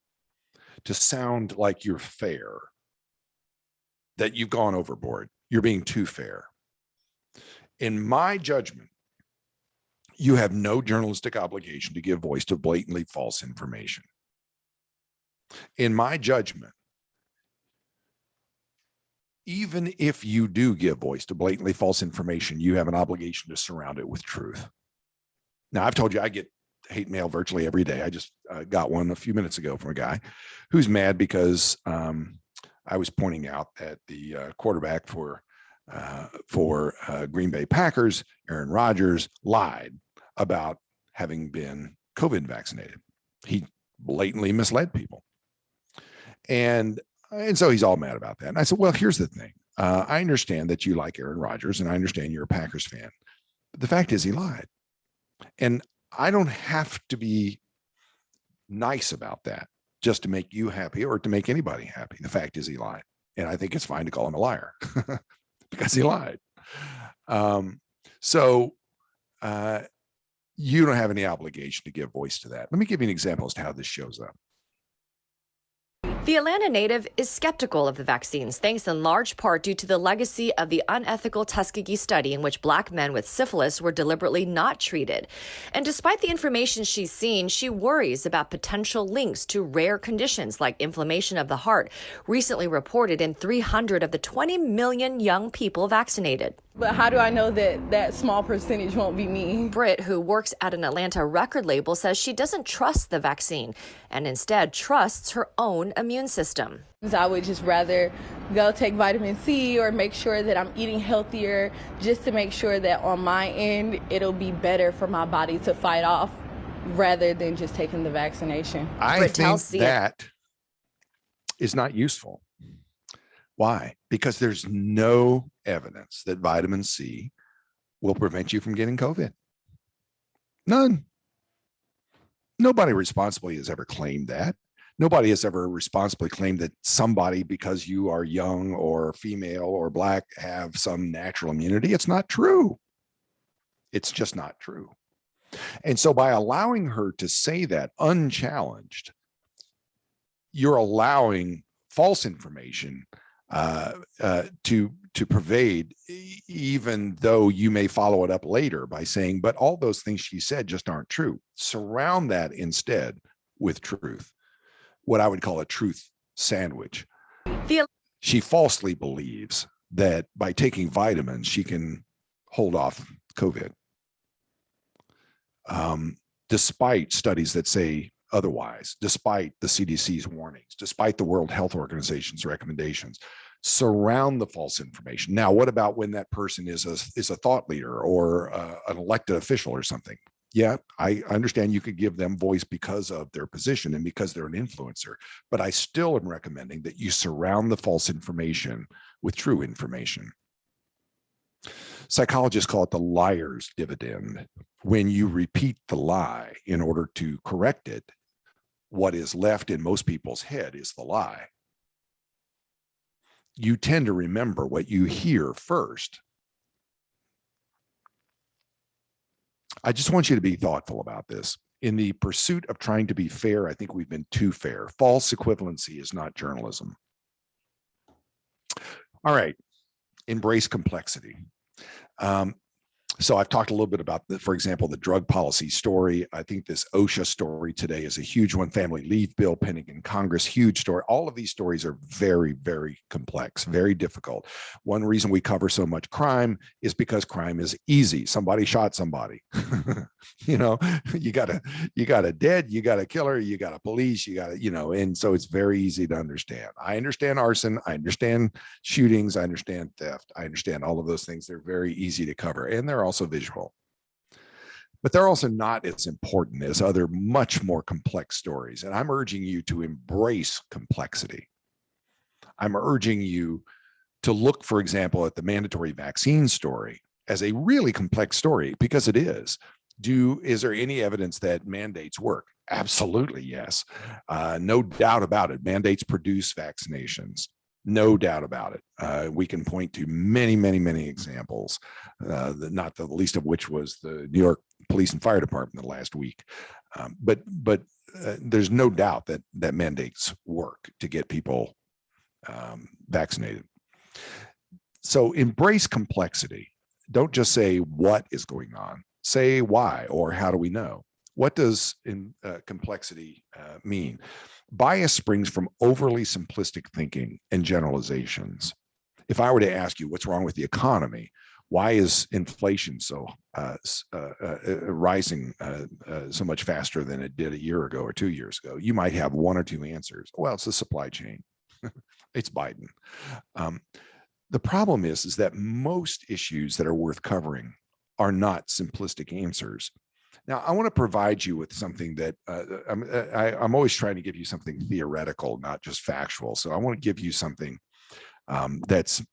to sound like you're fair that you've gone overboard. You're being too fair. In my judgment, you have no journalistic obligation to give voice to blatantly false information. In my judgment, even if you do give voice to blatantly false information, you have an obligation to surround it with truth. Now, I've told you I get hate mail virtually every day. I just got one a few minutes ago from a guy who's mad because I was pointing out that the quarterback for Green Bay Packers, Aaron Rodgers, lied about having been COVID vaccinated. He blatantly misled people. And so he's all mad about that. And I said, well, here's the thing. I understand that you like Aaron Rodgers, and I understand you're a Packers fan. But the fact is he lied. And I don't have to be nice about that just to make you happy or to make anybody happy. The fact is he lied. And I think it's fine to call him a liar because he lied. You don't have any obligation to give voice to that. Let me give you an example as to how this shows up. The Atlanta native is skeptical of the vaccines, thanks in large part due to the legacy of the unethical Tuskegee study in which Black men with syphilis were deliberately not treated. And despite the information she's seen, she worries about potential links to rare conditions like inflammation of the heart, recently reported in 300 of the 20 million young people vaccinated. But how do I know that that small percentage won't be me? Britt, who works at an Atlanta record label, says she doesn't trust the vaccine and instead trusts her own immune system. I would just rather go take vitamin C or make sure that I'm eating healthier just to make sure that on my end, it'll be better for my body to fight off rather than just taking the vaccination. I think that is not useful. Why? Because there's no evidence that vitamin C will prevent you from getting COVID. None. Nobody responsibly has ever claimed that. Nobody has ever responsibly claimed that somebody, because you are young or female or Black, have some natural immunity. It's not true. It's just not true. And so by allowing her to say that unchallenged, you're allowing false information to pervade, even though you may follow it up later by saying, but all those things she said just aren't true. Surround that instead with truth, what I would call a truth sandwich. She falsely believes that by taking vitamins, she can hold off COVID, despite studies that say otherwise, despite the CDC's warnings, despite the World Health Organization's recommendations. Surround the false information. Now, what about when that person is a thought leader or an elected official or something? Yeah, I understand you could give them voice because of their position and because they're an influencer, but I still am recommending that you surround the false information with true information. Psychologists call it the liar's dividend. When you repeat the lie in order to correct it, what is left in most people's head is the lie. You tend to remember what you hear first. I just want you to be thoughtful about this. In the pursuit of trying to be fair, I think we've been too fair. False equivalency is not journalism. All right, embrace complexity. So I've talked a little bit about, for example, the drug policy story. I think this OSHA story today is a huge one. Family leave bill pending in Congress, huge story. All of these stories are very, very complex, very difficult. One reason we cover so much crime is because crime is easy. Somebody shot somebody. You know, you got a dead, you got a killer, you got a police, you got a, you know, and so it's very easy to understand. I understand arson, I understand shootings, I understand theft, I understand all of those things. They're very easy to cover, and they're also visual. But they're also not as important as other much more complex stories. And I'm urging you to embrace complexity. I'm urging you to look, for example, at the mandatory vaccine story as a really complex story, because it is. Is there any evidence that mandates work? Absolutely, yes. No doubt about it. Mandates produce vaccinations. No doubt about it. We can point to many, many, many examples, not the least of which was the New York police and fire department the last week. But there's no doubt that mandates work to get people vaccinated. So embrace complexity. Don't just say what is going on. Say why, or how do we know? What does complexity mean? Bias springs from overly simplistic thinking and generalizations. If I were to ask you what's wrong with the economy, why is inflation so rising so much faster than it did a year ago or 2 years ago? You might have one or two answers. Well, it's the supply chain. It's Biden. The problem is that most issues that are worth covering are not simplistic answers. Now, I want to provide you with something that I'm always trying to give you something theoretical, not just factual. So I want to give you something that's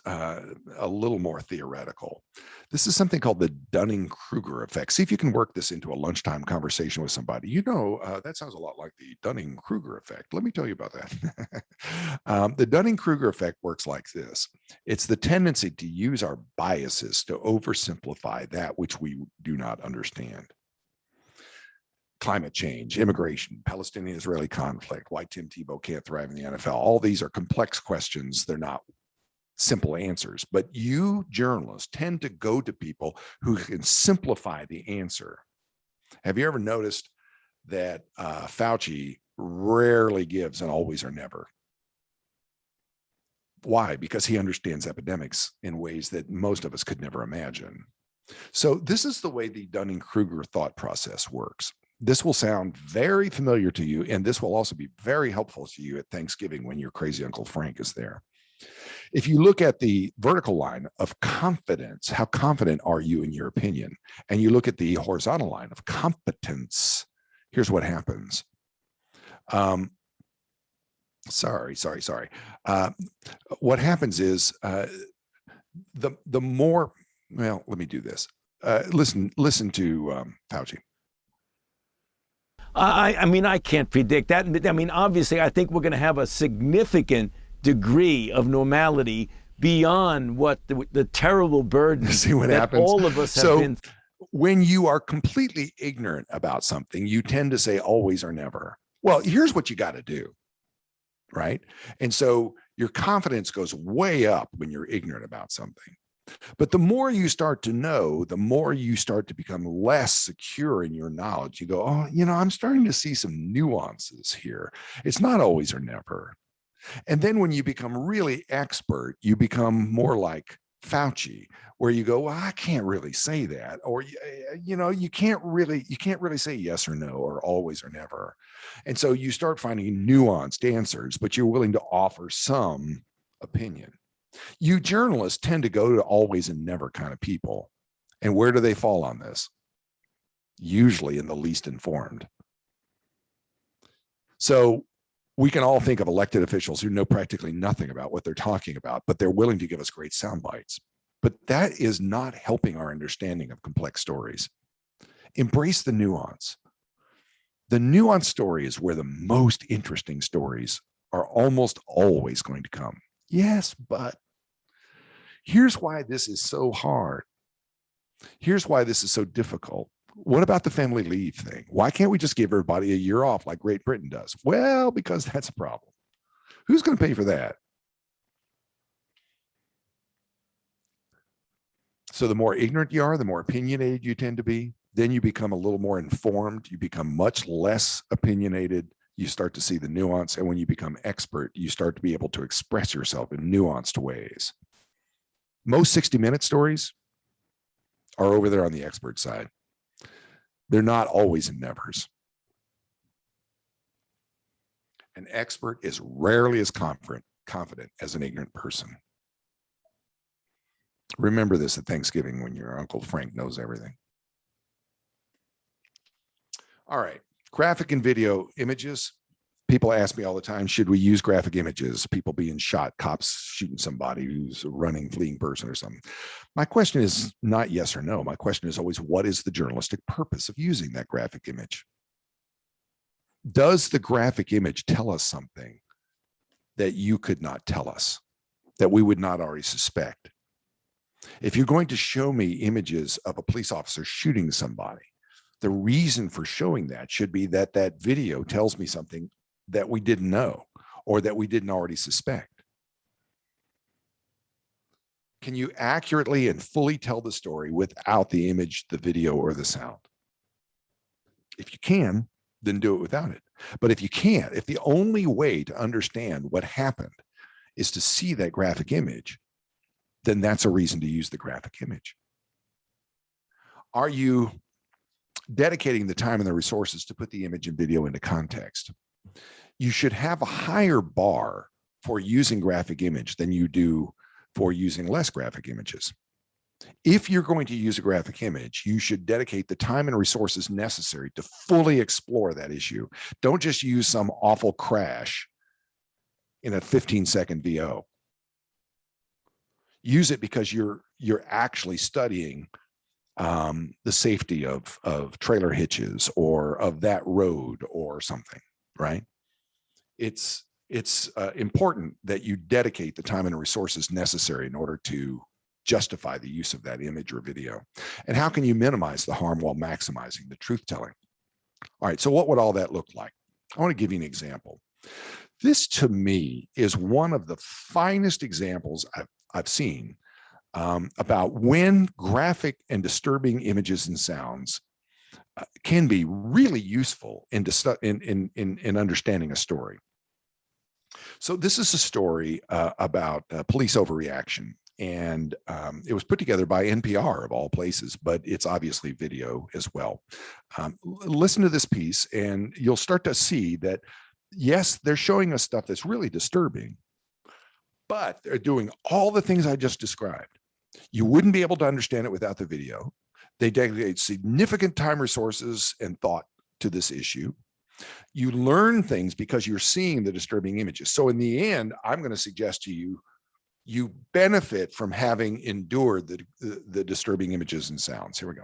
a little more theoretical. This is something called the Dunning-Kruger effect. See if you can work this into a lunchtime conversation with somebody. That sounds a lot like the Dunning-Kruger effect. Let me tell you about that. The Dunning-Kruger effect works like this. It's the tendency to use our biases to oversimplify that which we do not understand. Climate change, immigration, Palestinian-Israeli conflict, why Tim Tebow can't thrive in the NFL. All these are complex questions. They're not simple answers, but you journalists tend to go to people who can simplify the answer. Have you ever noticed that Fauci rarely gives an always or never? Why? Because he understands epidemics in ways that most of us could never imagine. So this is the way the Dunning-Kruger thought process works. This will sound very familiar to you, and this will also be very helpful to you at Thanksgiving when your crazy Uncle Frank is there. If you look at the vertical line of confidence, how confident are you in your opinion? And you look at the horizontal line of competence, here's what happens. Sorry. What happens is the more, well, let me do this. Listen to Fauci. I mean, I can't predict that. I mean, obviously, I think we're going to have a significant degree of normality beyond what the terrible burden See what that happens? all of us have been through. When you are completely ignorant about something, you tend to say always or never. Well, here's what you got to do, right? And so your confidence goes way up when you're ignorant about something. But the more you start to know, the more you start to become less secure in your knowledge. You go, oh, I'm starting to see some nuances here. It's not always or never. And then when you become really expert, you become more like Fauci, where you go, well, I can't really say that. Or, you can't really say yes or no, or always or never. And so you start finding nuanced answers, but you're willing to offer some opinion. You journalists tend to go to always and never kind of people. And where do they fall on this? Usually in the least informed. So we can all think of elected officials who know practically nothing about what they're talking about, but they're willing to give us great sound bites. But that is not helping our understanding of complex stories. Embrace the nuance. The nuanced story is where the most interesting stories are almost always going to come. Yes, but here's why this is so hard. Here's why this is so difficult. What about the family leave thing? Why can't we just give everybody a year off like Great Britain does? Well, because that's a problem. Who's going to pay for that? So the more ignorant you are, the more opinionated you tend to be. Then you become a little more informed. You become much less opinionated. You start to see the nuance. And when you become expert, you start to be able to express yourself in nuanced ways. Most 60-minute stories are over there on the expert side. They're not always in nevers. An expert is rarely as confident as an ignorant person. Remember this at Thanksgiving when your Uncle Frank knows everything. All right, graphic and video images. People ask me all the time, should we use graphic images? People being shot, cops shooting somebody who's a running, fleeing person or something. My question is not yes or no. My question is always, what is the journalistic purpose of using that graphic image? Does the graphic image tell us something that you could not tell us, that we would not already suspect? If you're going to show me images of a police officer shooting somebody, the reason for showing that should be that that video tells me something that we didn't know or that we didn't already suspect. Can you accurately and fully tell the story without the image, the video, or the sound? If you can, then do it without it. But if you can't, if the only way to understand what happened is to see that graphic image, then that's a reason to use the graphic image. Are you dedicating the time and the resources to put the image and video into context? You should have a higher bar for using graphic image than you do for using less graphic images. If you're going to use a graphic image, you should dedicate the time and resources necessary to fully explore that issue. Don't just use some awful crash in a 15-second VO. Use it because you're actually studying the safety of trailer hitches or of that road or something, right? It's important that you dedicate the time and resources necessary in order to justify the use of that image or video. And how can you minimize the harm while maximizing the truth telling? All right, so what would all that look like? I want to give you an example. This, to me, is one of the finest examples I've seen about when graphic and disturbing images and sounds can be really useful in understanding a story. So this is a story about police overreaction, and it was put together by NPR of all places, but it's obviously video as well. Listen to this piece and you'll start to see that, yes, they're showing us stuff that's really disturbing, but they're doing all the things I just described. You wouldn't be able to understand it without the video. They dedicate significant time, resources, and thought to this issue. You learn things because you're seeing the disturbing images. So in the end, I'm going to suggest to you, you benefit from having endured the disturbing images and sounds. Here we go.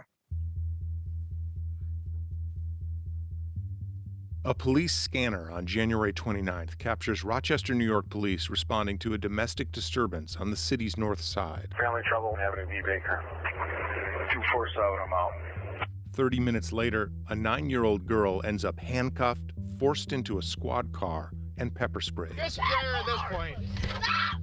A police scanner on January 29th captures Rochester, New York police responding to a domestic disturbance on the city's north side. Family trouble, Avenue V. Baker. 247, I'm out. 30 minutes later, a 9-year-old girl ends up handcuffed, forced into a squad car, and pepper sprayed. Just scare at this point.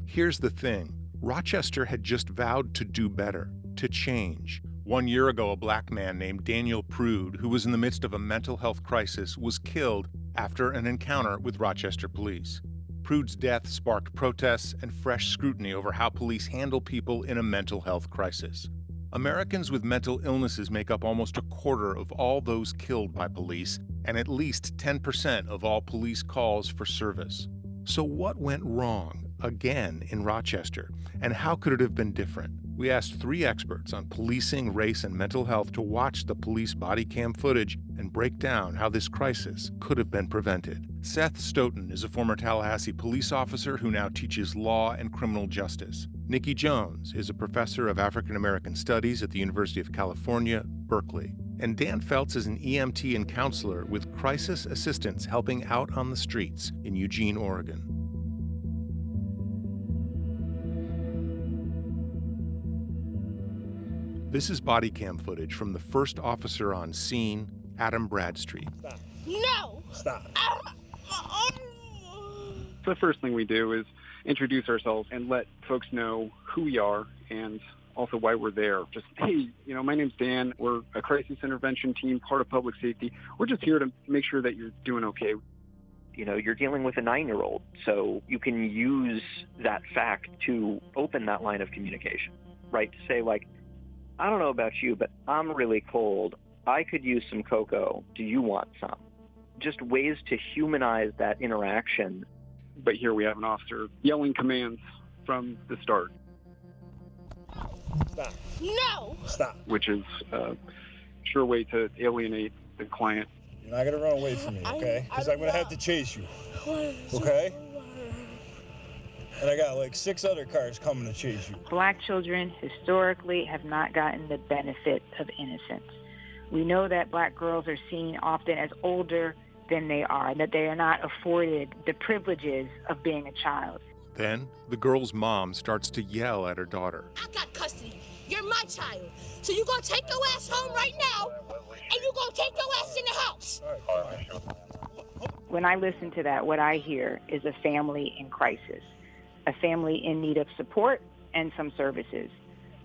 Here's the thing. Rochester had just vowed to do better, to change. 1 year ago, a black man named Daniel Prude, who was in the midst of a mental health crisis, was killed after an encounter with Rochester police. Prude's death sparked protests and fresh scrutiny over how police handle people in a mental health crisis. Americans with mental illnesses make up almost a quarter of all those killed by police and at least 10% of all police calls for service. So what went wrong again in Rochester, and how could it have been different? We asked 3 experts on policing, race, and mental health to watch the police body cam footage and break down how this crisis could have been prevented. Seth Stoughton is a former Tallahassee police officer who now teaches law and criminal justice. Nikki Jones is a professor of African American Studies at the University of California, Berkeley. And Dan Feltz is an EMT and counselor with crisis assistance helping out on the streets in Eugene, Oregon. This is body cam footage from the first officer on scene, Adam Bradstreet. Stop. No! Stop. The first thing we do is introduce ourselves and let folks know who we are and also why we're there. Just, hey, my name's Dan. We're a crisis intervention team, part of public safety. We're just here to make sure that you're doing okay. You're dealing with a 9-year-old, so you can use that fact to open that line of communication, right? To say, like, I don't know about you, but I'm really cold. I could use some cocoa. Do you want some? Just ways to humanize that interaction. But here we have an officer yelling commands from the start. Stop. No! Stop. Which is a sure way to alienate the client. You're not going to run away from me, okay? Because I'm going to have to chase you, okay? And I got like 6 other cars coming to chase you. Black children historically have not gotten the benefit of innocence. We know that Black girls are seen often as older than they are, and that they are not afforded the privileges of being a child. Then the girl's mom starts to yell at her daughter. I got custody. You're my child. So you gonna take your ass home right now, and you gonna take your ass in the house. When I listen to that, what I hear is a family in crisis, a family in need of support and some services.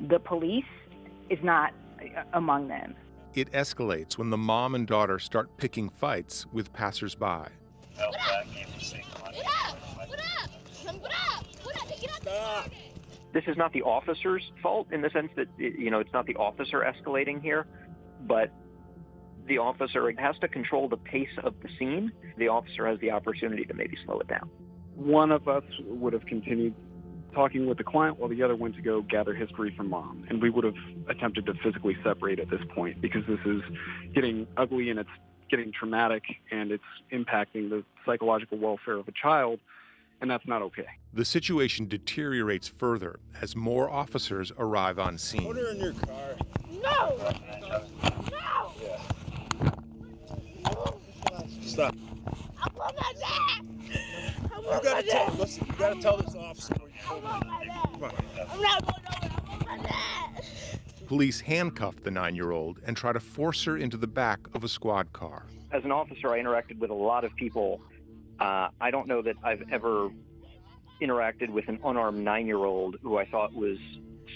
The police is not among them. It escalates when the mom and daughter start picking fights with passersby. This is not the officer's fault in the sense that, it's not the officer escalating here, but the officer has to control the pace of the scene. The officer has the opportunity to maybe slow it down. One of us would have continued talking with the client while the other went to go gather history from mom. And we would have attempted to physically separate at this point because this is getting ugly and it's getting traumatic and it's impacting the psychological welfare of a child. And that's not okay. The situation deteriorates further as more officers arrive on scene. Put her in your car. No! No! Yeah. Stop. I want my dad! You gotta tell this officer. I want my dad! I'm not going over. I want my dad! Police handcuff the 9-year-old and try to force her into the back of a squad car. As an officer, I interacted with a lot of people. I don't know that I've ever interacted with an unarmed 9-year-old who I thought was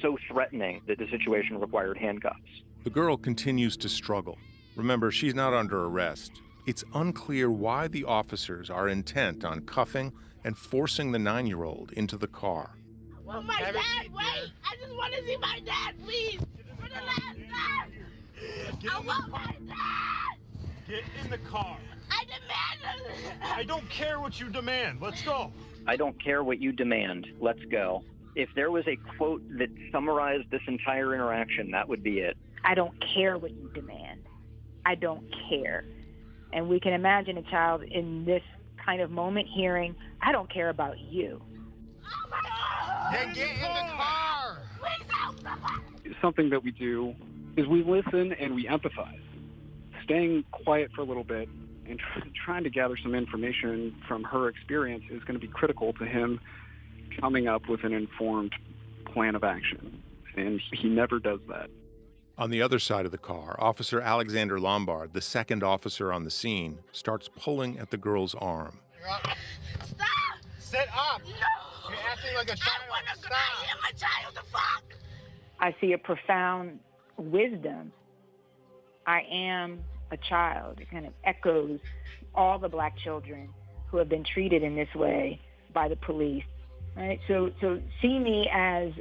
so threatening that the situation required handcuffs. The girl continues to struggle. Remember, she's not under arrest. It's unclear why the officers are intent on cuffing and forcing the 9-year-old into the car. I want my dad, wait! I just want to see my dad, please! For the last time! I want my dad! Get in the car. I demand it! I don't care what you demand. Let's go. I don't care what you demand. Let's go. If there was a quote that summarized this entire interaction, that would be it. I don't care what you demand. I don't care. And we can imagine a child in this kind of moment hearing, I don't care about you. Oh my God! Then get in the car! Please help somebody! Something that we do is we listen and we empathize. Staying quiet for a little bit and trying to gather some information from her experience is going to be critical to him coming up with an informed plan of action. And he never does that. On the other side of the car, Officer Alexander Lombard, the second officer on the scene, starts pulling at the girl's arm. Stop! Sit up! No! You're acting like a child. I am a child, the fuck! I see a profound wisdom. I am a child. It kind of echoes all the Black children who have been treated in this way by the police. Right? So see me as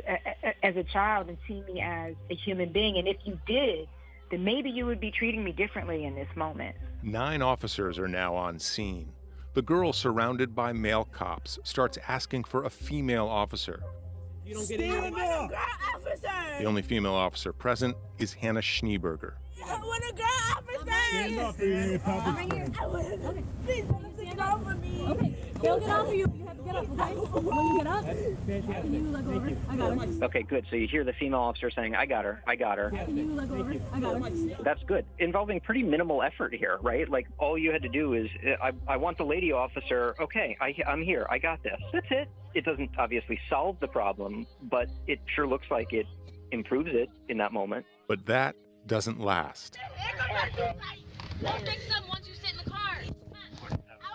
a child and see me as a human being. And if you did, then maybe you would be treating me differently in this moment. 9 officers are now on scene. The girl, surrounded by male cops, starts asking for a female officer. You don't get it. The only female officer present is Hannah Schneeberger. I want a girl officer! Stand up, please, get off of me! Okay, they'll get off of you. You have to get up, okay? When you get up, can you look over? I got her. Okay, good. So you hear the female officer saying, I got her, I got her. Can you look over? I got her. That's good. Involving pretty minimal effort here, right? Like, all you had to do is, I want the lady officer, okay, I'm here, I got this. That's it. It doesn't obviously solve the problem, but it sure looks like it improves it in that moment. But that doesn't last. We'll fix them once you sit in the car. I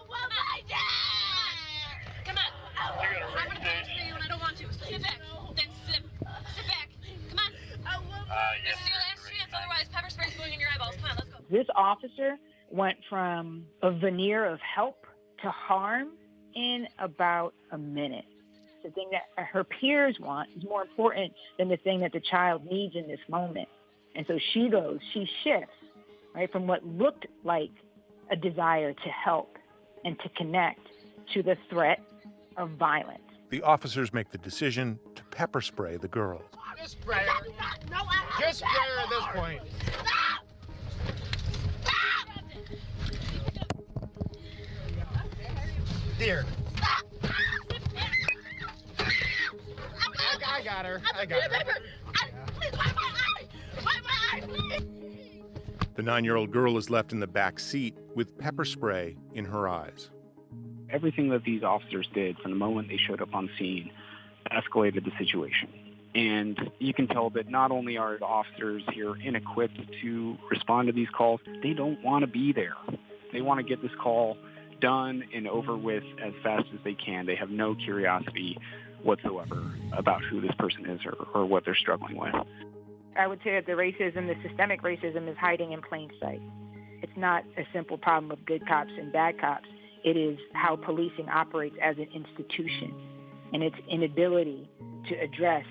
want my dad! Come on. I'm going to fix you and I don't want to. So sit back. Then sit back. Come on. This is your last chance. Otherwise, pepper spray's going in your eyeballs. Come on, let's go. This officer went from a veneer of help to harm in about a minute. The thing that her peers want is more important than the thing that the child needs in this moment. And so she shifts, right, from what looked like a desire to help and to connect to the threat of violence. The officers make the decision to pepper spray the girl. Just spray her. Just spray her at this point. Stop! Dear. Stop! I got her. I got her. Please, wipe my eye! Wipe my eye, please! The 9-year-old girl is left in the back seat with pepper spray in her eyes. everything that these officers did from the moment they showed up on scene escalated the situation. And you can tell that not only are the officers here inequipped to respond to these calls, they don't want to be there. They want to get this call done and over with as fast as they can. They have no curiosity whatsoever about who this person is or what they're struggling with. I would say that the racism, the systemic racism, is hiding in plain sight. It's not a simple problem of good cops and bad cops. It is how policing operates as an institution and its inability to address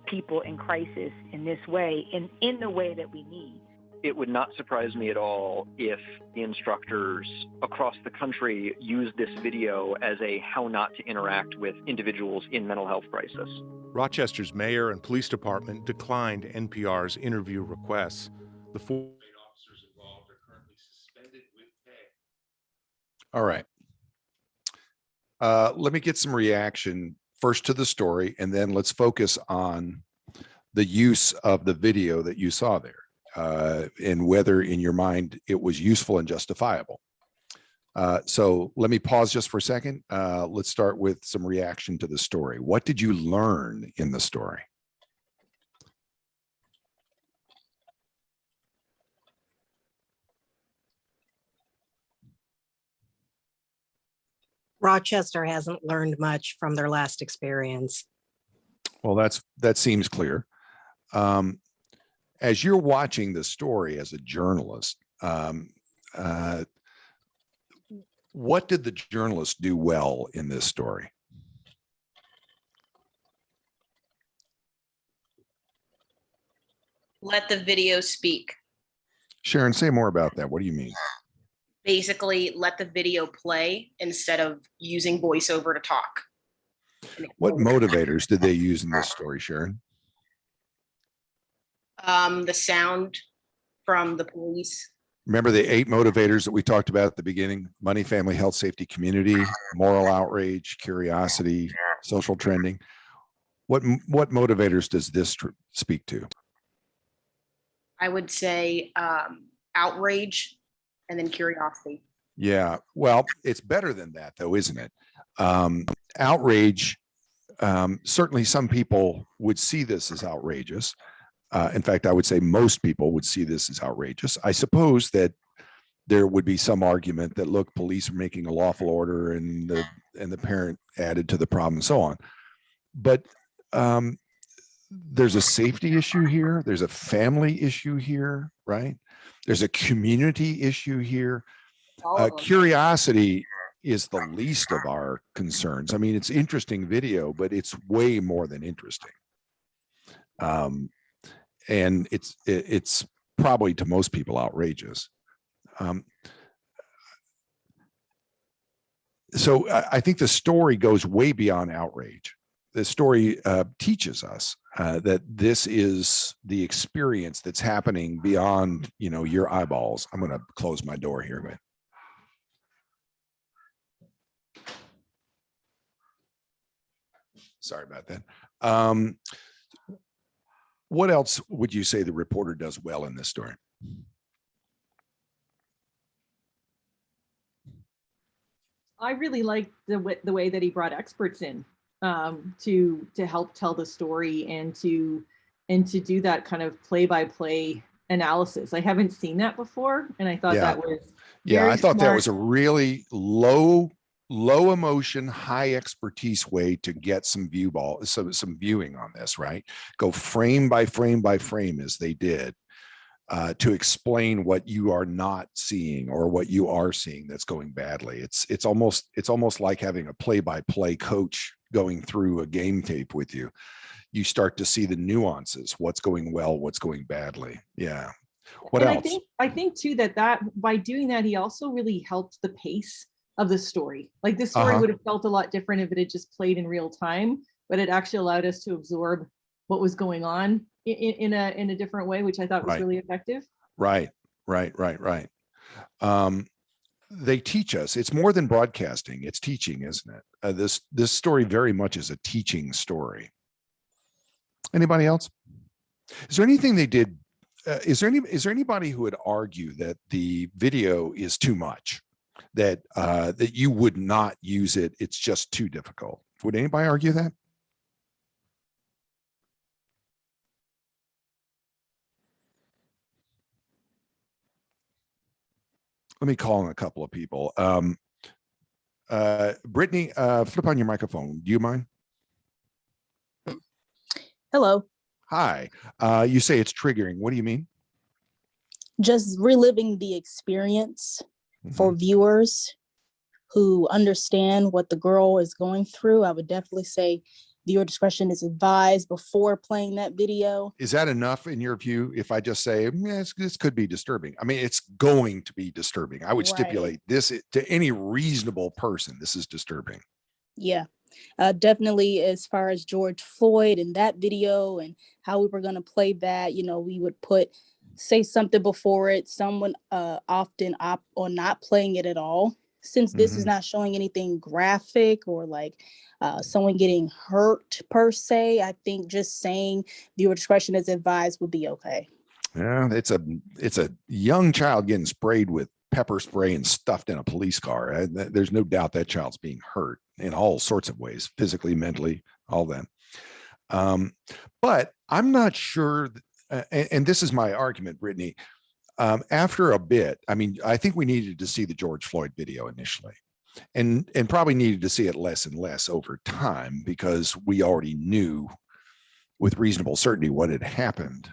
people in crisis in this way, in the way that we need. It would not surprise me at all if the instructors across the country use this video as a how not to interact with individuals in mental health crisis. Rochester's mayor and police department declined NPR's interview requests. The 4 officers involved are currently suspended with pay. All right. Let me get some reaction first to the story, and then let's focus on the use of the video that you saw there, and whether in your mind it was useful and justifiable. So let me pause just for a second. Let's start with some reaction to the story. What did you learn in the story? Rochester hasn't learned much from their last experience. Well, that seems clear. As you're watching the story as a journalist, what did the journalist do well in this story? Let the video speak. Sharon, say more about that. What do you mean? Basically, let the video play instead of using voiceover to talk. What motivators did they use in this story, Sharon? The sound from the police. Remember the 8 motivators that we talked about at the beginning? Money, family, health, safety, community, moral outrage, curiosity, social trending. What motivators does this speak to? I would say outrage and then curiosity. Yeah, well, it's better than that, though, isn't it? Outrage, certainly some people would see this as outrageous. In fact, I would say most people would see this as outrageous. I suppose that there would be some argument that, look, police are making a lawful order and the parent added to the problem and so on. But there's a safety issue here. There's a family issue here, right? There's a community issue here. Curiosity is the least of our concerns. I mean, it's interesting video, but it's way more than interesting. And it's probably to most people outrageous. So I think the story goes way beyond outrage. The story teaches us that this is the experience that's happening beyond, your eyeballs. I'm going to close my door here, but. Sorry about that. What else would you say the reporter does well in this story? I really liked the way that he brought experts in to help tell the story and to do that kind of play-by-play analysis. I haven't seen that before, and I thought that was I thought that was a really low emotion, high expertise way to get some some viewing on this, right? Go frame by frame by frame as they did to explain what you are not seeing or what you are seeing that's going badly. It's almost like having a play-by-play coach going through a game tape with you. You start to see the nuances, what's going well, what's going badly. Yeah. What else? I think too that by doing that, he also really helped the pace of the story. Like this story would have felt a lot different if it had just played in real time, but it actually allowed us to absorb what was going on in a different way, which I thought was really effective. Right. They teach us. It's more than broadcasting. It's teaching, isn't it? This story very much is a teaching story. Anybody else? Is there anything they did? Is there anybody who would argue that the video is too much? that that you would not use it. It's just too difficult. Would anybody argue that? Let me call on a couple of people. Brittany, flip on your microphone. Do you mind? Hello. Hi. You say it's triggering. What do you mean? Just reliving the experience for viewers who understand what the girl is going through. I would definitely say viewer discretion is advised before playing that video. Is that enough in your view? If I just say, yes, this could be disturbing. I mean, it's going to be disturbing. I would stipulate this to any reasonable person. This is disturbing. Yeah. Definitely as far as George Floyd and that video and how we were going to play that, you know, we would say something before it. Someone often opt on not playing it at all. Since this is not showing anything graphic or like someone getting hurt per se, I think just saying viewer discretion is advised would be okay. Yeah, it's a young child getting sprayed with pepper spray and stuffed in a police car. There's no doubt that child's being hurt in all sorts of ways, physically, mentally, all that. But I'm not sure, and this is my argument, Brittany. After a bit, I mean, I think we needed to see the George Floyd video initially, and probably needed to see it less and less over time because we already knew with reasonable certainty what had happened.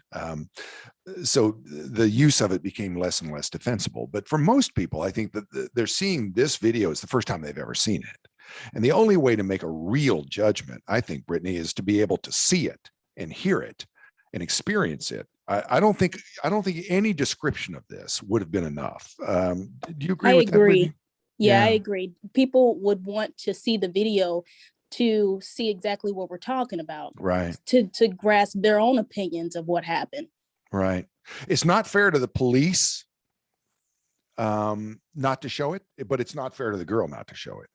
So the use of it became less and less defensible. But for most people, I think that they're seeing this video is the first time they've ever seen it. And the only way to make a real judgment, I think, Brittany, is to be able to see it and hear it and experience it. I don't think any description of this would have been enough. Do you agree with that, Brittany? Yeah, I agree. People would want to see the video to see exactly what we're talking about. Right. To grasp their own opinions of what happened. Right. It's not fair to the police not to show it, but it's not fair to the girl not to show it.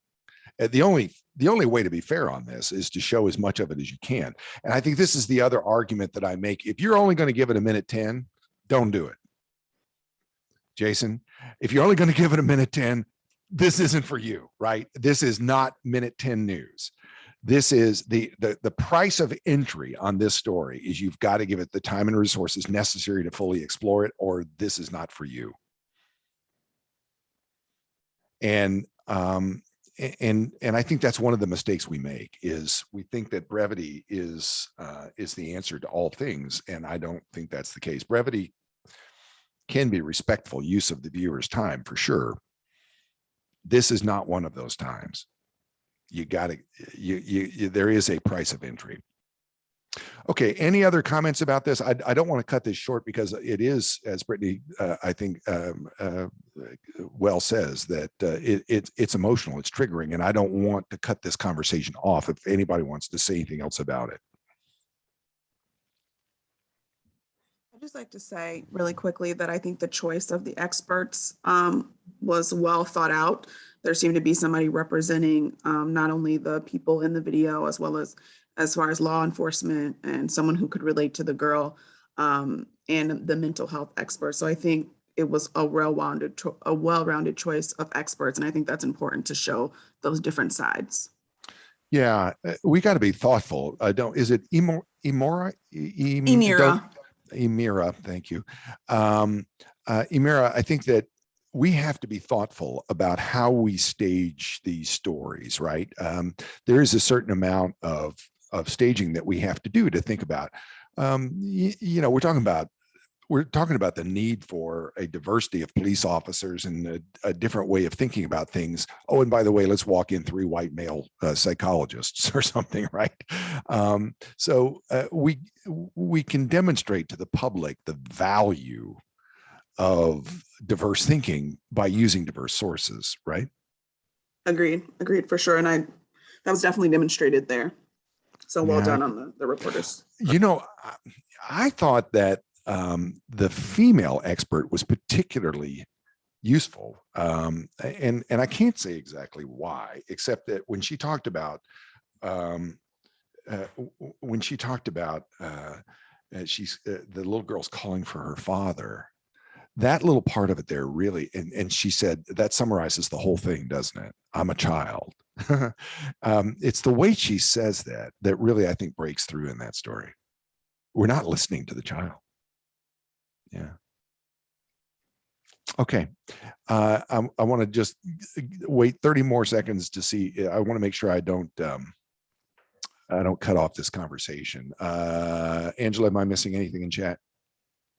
The only way to be fair on this is to show as much of it as you can. And I think this is the other argument that I make. If you're only going to give it a minute 10, don't do it. Jason, if you're only going to give it a minute 10, this isn't for you, right? This is not minute 10 news. This is the price of entry on this story is you've got to give it the time and resources necessary to fully explore it, or this is not for you. And I think that's one of the mistakes we make is we think that brevity is the answer to all things. And I don't think that's the case. Brevity can be respectful use of the viewer's time for sure. This is not one of those times. You got to, there is a price of entry. Okay. Any other comments about this? I don't want to cut this short because it is, as Brittany, I think, well says that it's emotional, it's triggering, and I don't want to cut this conversation off if anybody wants to say anything else about it. I'd just like to say really quickly that I think the choice of the experts was well thought out. There seemed to be somebody representing not only the people in the video as far as law enforcement and someone who could relate to the girl and the mental health expert. So I think it was a well-rounded choice of experts. And I think that's important to show those different sides. Yeah, we got to be thoughtful. Is it Emira? Emira, thank you. Emira, I think that we have to be thoughtful about how we stage these stories, right? There is a certain amount of staging that we have to do to think about. You know, we're talking about the need for a diversity of police officers and a different way of thinking about things. Oh, and by the way, let's walk in 3 white male psychologists or something, right? So we can demonstrate to the public the value of diverse thinking by using diverse sources, right? Agreed for sure. And that was definitely demonstrated there. So well done on the reporters. You know, I thought that the female expert was particularly useful. And I can't say exactly why, except that when she talked about the little girl's calling for her father, that little part of it there really, and she said that summarizes the whole thing, doesn't it? I'm a child. It's the way she says that really, I think, breaks through in that story. We're not listening to the child. Yeah. Okay. I want to just wait 30 more seconds to see. I want to make sure I don't cut off this conversation. Angela, am I missing anything in chat?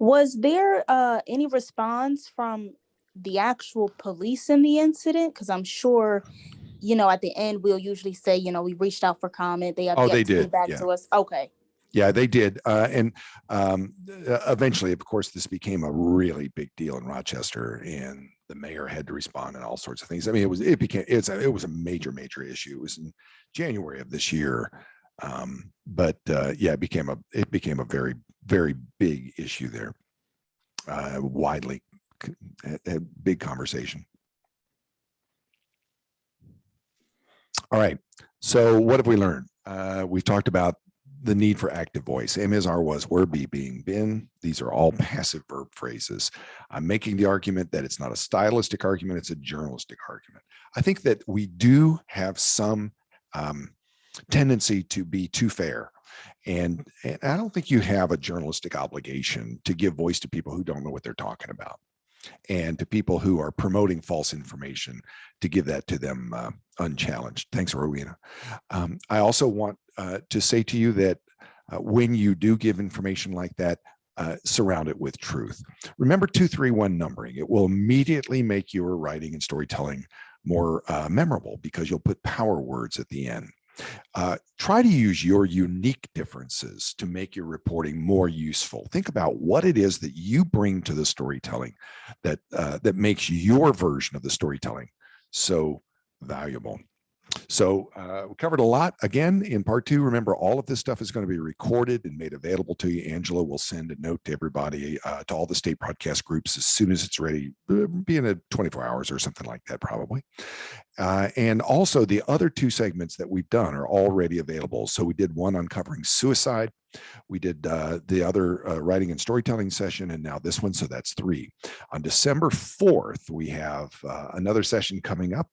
Was there any response from the actual police in the incident? Because I'm sure, at the end, we'll usually say, we reached out for comment. They have yet They to did. get back to us. Okay. Yeah, they did. And eventually, of course, this became a really big deal in Rochester, and the mayor had to respond and all sorts of things. I mean, it was a major issue. It was in January of this year. But it became a very, very big issue there. Widely a big conversation. All right. So what have we learned? We've talked about the need for active voice. Am, is, are, was, were, be, being, been. These are all passive verb phrases. I'm making the argument that it's not a stylistic argument, it's a journalistic argument. I think that we do have some tendency to be too fair. And I don't think you have a journalistic obligation to give voice to people who don't know what they're talking about, and to people who are promoting false information, to give that to them unchallenged. Thanks, Rowena. I also want to say to you that when you do give information like that, surround it with truth. Remember 231 numbering. It will immediately make your writing and storytelling more memorable, because you'll put power words at the end. Try to use your unique differences to make your reporting more useful. Think about what it is that you bring to the storytelling that makes your version of the storytelling so valuable. So we covered a lot. Again, in part 2, remember, all of this stuff is going to be recorded and made available to you. Angela will send a note to everybody, to all the state broadcast groups, as soon as it's ready, be in 24 hours or something like that, probably. And also, the other 2 segments that we've done are already available. So we did one on covering suicide. We did the other writing and storytelling session, and now this one. So that's 3. On December 4th, we have another session coming up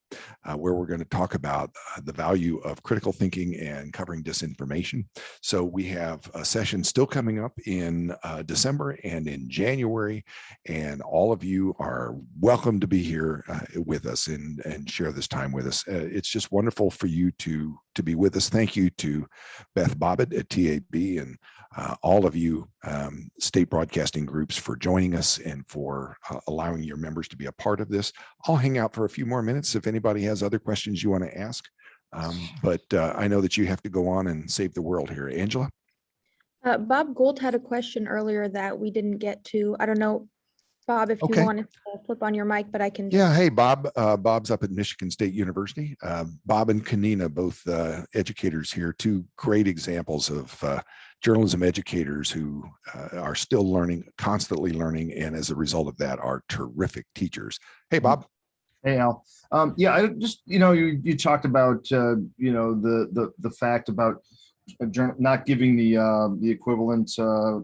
where we're going to talk about the value of critical thinking and covering disinformation. So we have a session still coming up in December and in January, and all of you are welcome to be here with us and share this time with us. It's just wonderful for you to be with us. Thank you to Beth Bobbitt at TAB and all of you state broadcasting groups for joining us and for allowing your members to be a part of this. I'll hang out for a few more minutes if anybody has other questions you want to ask. But I know that you have to go on and save the world here. Angela? Bob Gould had a question earlier that we didn't get to. I don't know, Bob, if you wanted to flip on your mic, but I can. Yeah. Hey, Bob. Bob's up at Michigan State University. Bob and Kanina, both educators here, 2 great examples of journalism educators who are still learning, constantly learning, and as a result of that are terrific teachers. Hey, Bob. Hey, Al. Yeah, I just, you talked about, the fact about not giving the equivalent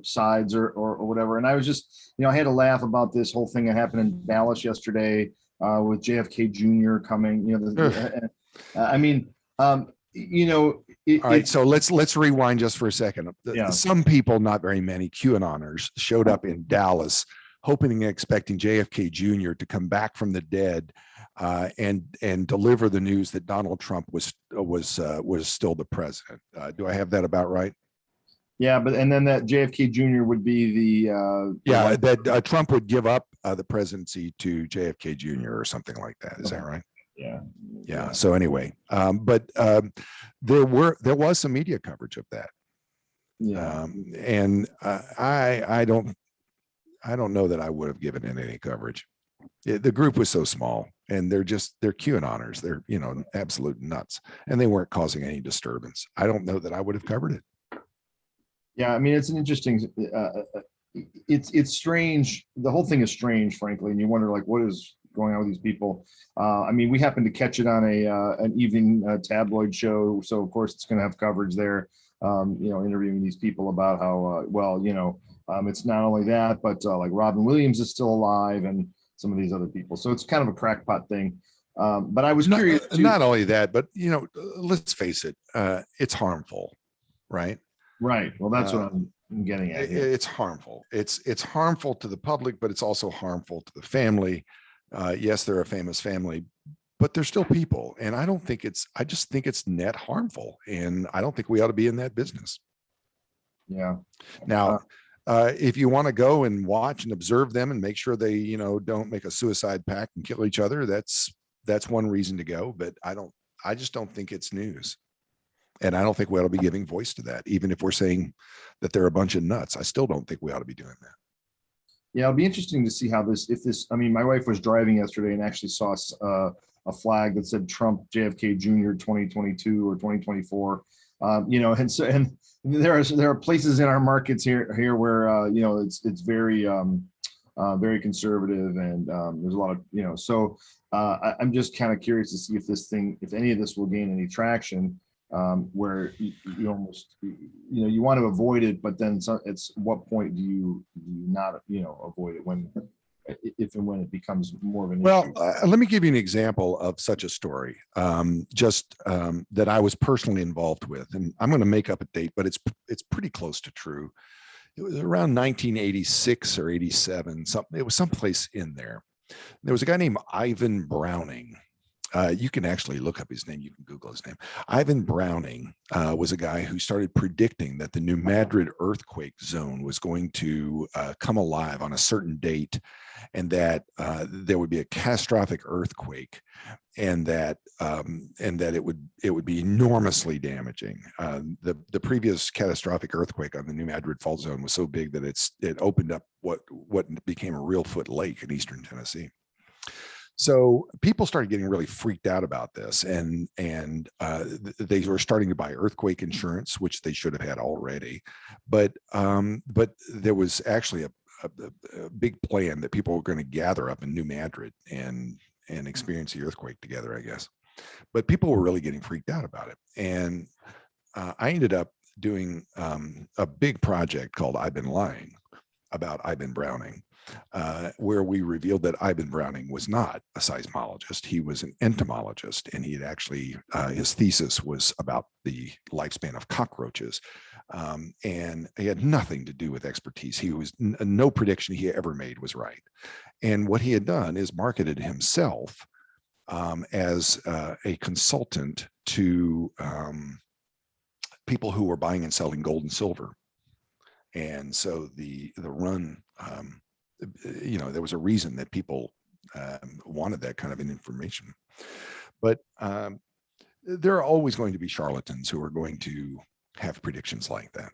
sides or whatever. And I was just, I had to laugh about this whole thing that happened in Dallas yesterday with JFK Jr. coming, All right, so let's rewind just for a second. Some people, not very many, QAnoners showed up in Dallas hoping and expecting JFK Jr. to come back from the dead and deliver the news that Donald Trump was still the president. Do I have that about right? Yeah, and then that JFK Jr. would be that Trump would give up the presidency to JFK Jr. or something like that. Is that right? Yeah. So anyway, but there was some media coverage of that. And I don't know that I would have given it any coverage. The group was so small, and they're QAnoners. They're absolute nuts, and they weren't causing any disturbance. I don't know that I would have covered it. Yeah, I mean, it's an interesting. It's strange. The whole thing is strange, frankly, and you wonder what is going on with these people. I mean, we happened to catch it on an evening tabloid show, so of course it's going to have coverage there. Interviewing these people about how It's not only that, but like Robin Williams is still alive, and some of these other people. So it's kind of a crackpot thing. But I was curious. Not only that, but let's face it, it's harmful, right? Right. Well, that's what I'm getting at here. It's harmful. It's harmful to the public, but it's also harmful to the family. Yes, they're a famous family, but they're still people. And I just think it's net harmful. And I don't think we ought to be in that business. Yeah. Now, if you want to go and watch and observe them and make sure they, don't make a suicide pact and kill each other, that's one reason to go. But I just don't think it's news. And I don't think we ought to be giving voice to that. Even if we're saying that they're a bunch of nuts, I still don't think we ought to be doing that. Yeah, it'll be interesting to see how I mean, my wife was driving yesterday and actually saw a flag that said Trump JFK Jr. 2022 or 2024. And there are places in our markets here where it's very very conservative, and there's a lot of so I'm just kind of curious to see if any of this will gain any traction, where you almost you want to avoid it, but then it's what point do you not avoid it if and when it becomes more of an issue? Let me give you an example of such a story, that I was personally involved with, and I'm going to make up a date, but it's pretty close to true. It was around 1986 or 87, something. It was someplace in there. There was a guy named Ivan Browning. You can actually look up his name. You can Google his name. Ivan Browning was a guy who started predicting that the New Madrid earthquake zone was going to come alive on a certain date, and that there would be a catastrophic earthquake, and that it would be enormously damaging. The previous catastrophic earthquake on the New Madrid fault zone was so big that it opened up what became a real foot lake in eastern Tennessee. So people started getting really freaked out about this, and they were starting to buy earthquake insurance, which they should have had already. But there was actually a big plan that people were going to gather up in New Madrid and experience the earthquake together, I guess. But people were really getting freaked out about it, and I ended up doing a big project called "I've Been Lying" about Ivan Browning. Where we revealed that Ivan Browning was not a seismologist. He was an entomologist, and he had actually, his thesis was about the lifespan of cockroaches. And he had nothing to do with expertise. No prediction he ever made was right. And what he had done is marketed himself as a consultant to people who were buying and selling gold and silver. And so the run, there was a reason that people wanted that kind of information. But there are always going to be charlatans who are going to have predictions like that,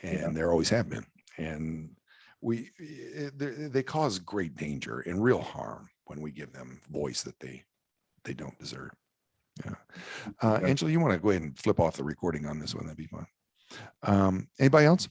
and there always have been. And they cause great danger and real harm when we give them voice that they don't deserve. Yeah. Angela, you want to go ahead and flip off the recording on this one? That'd be fun. Anybody else?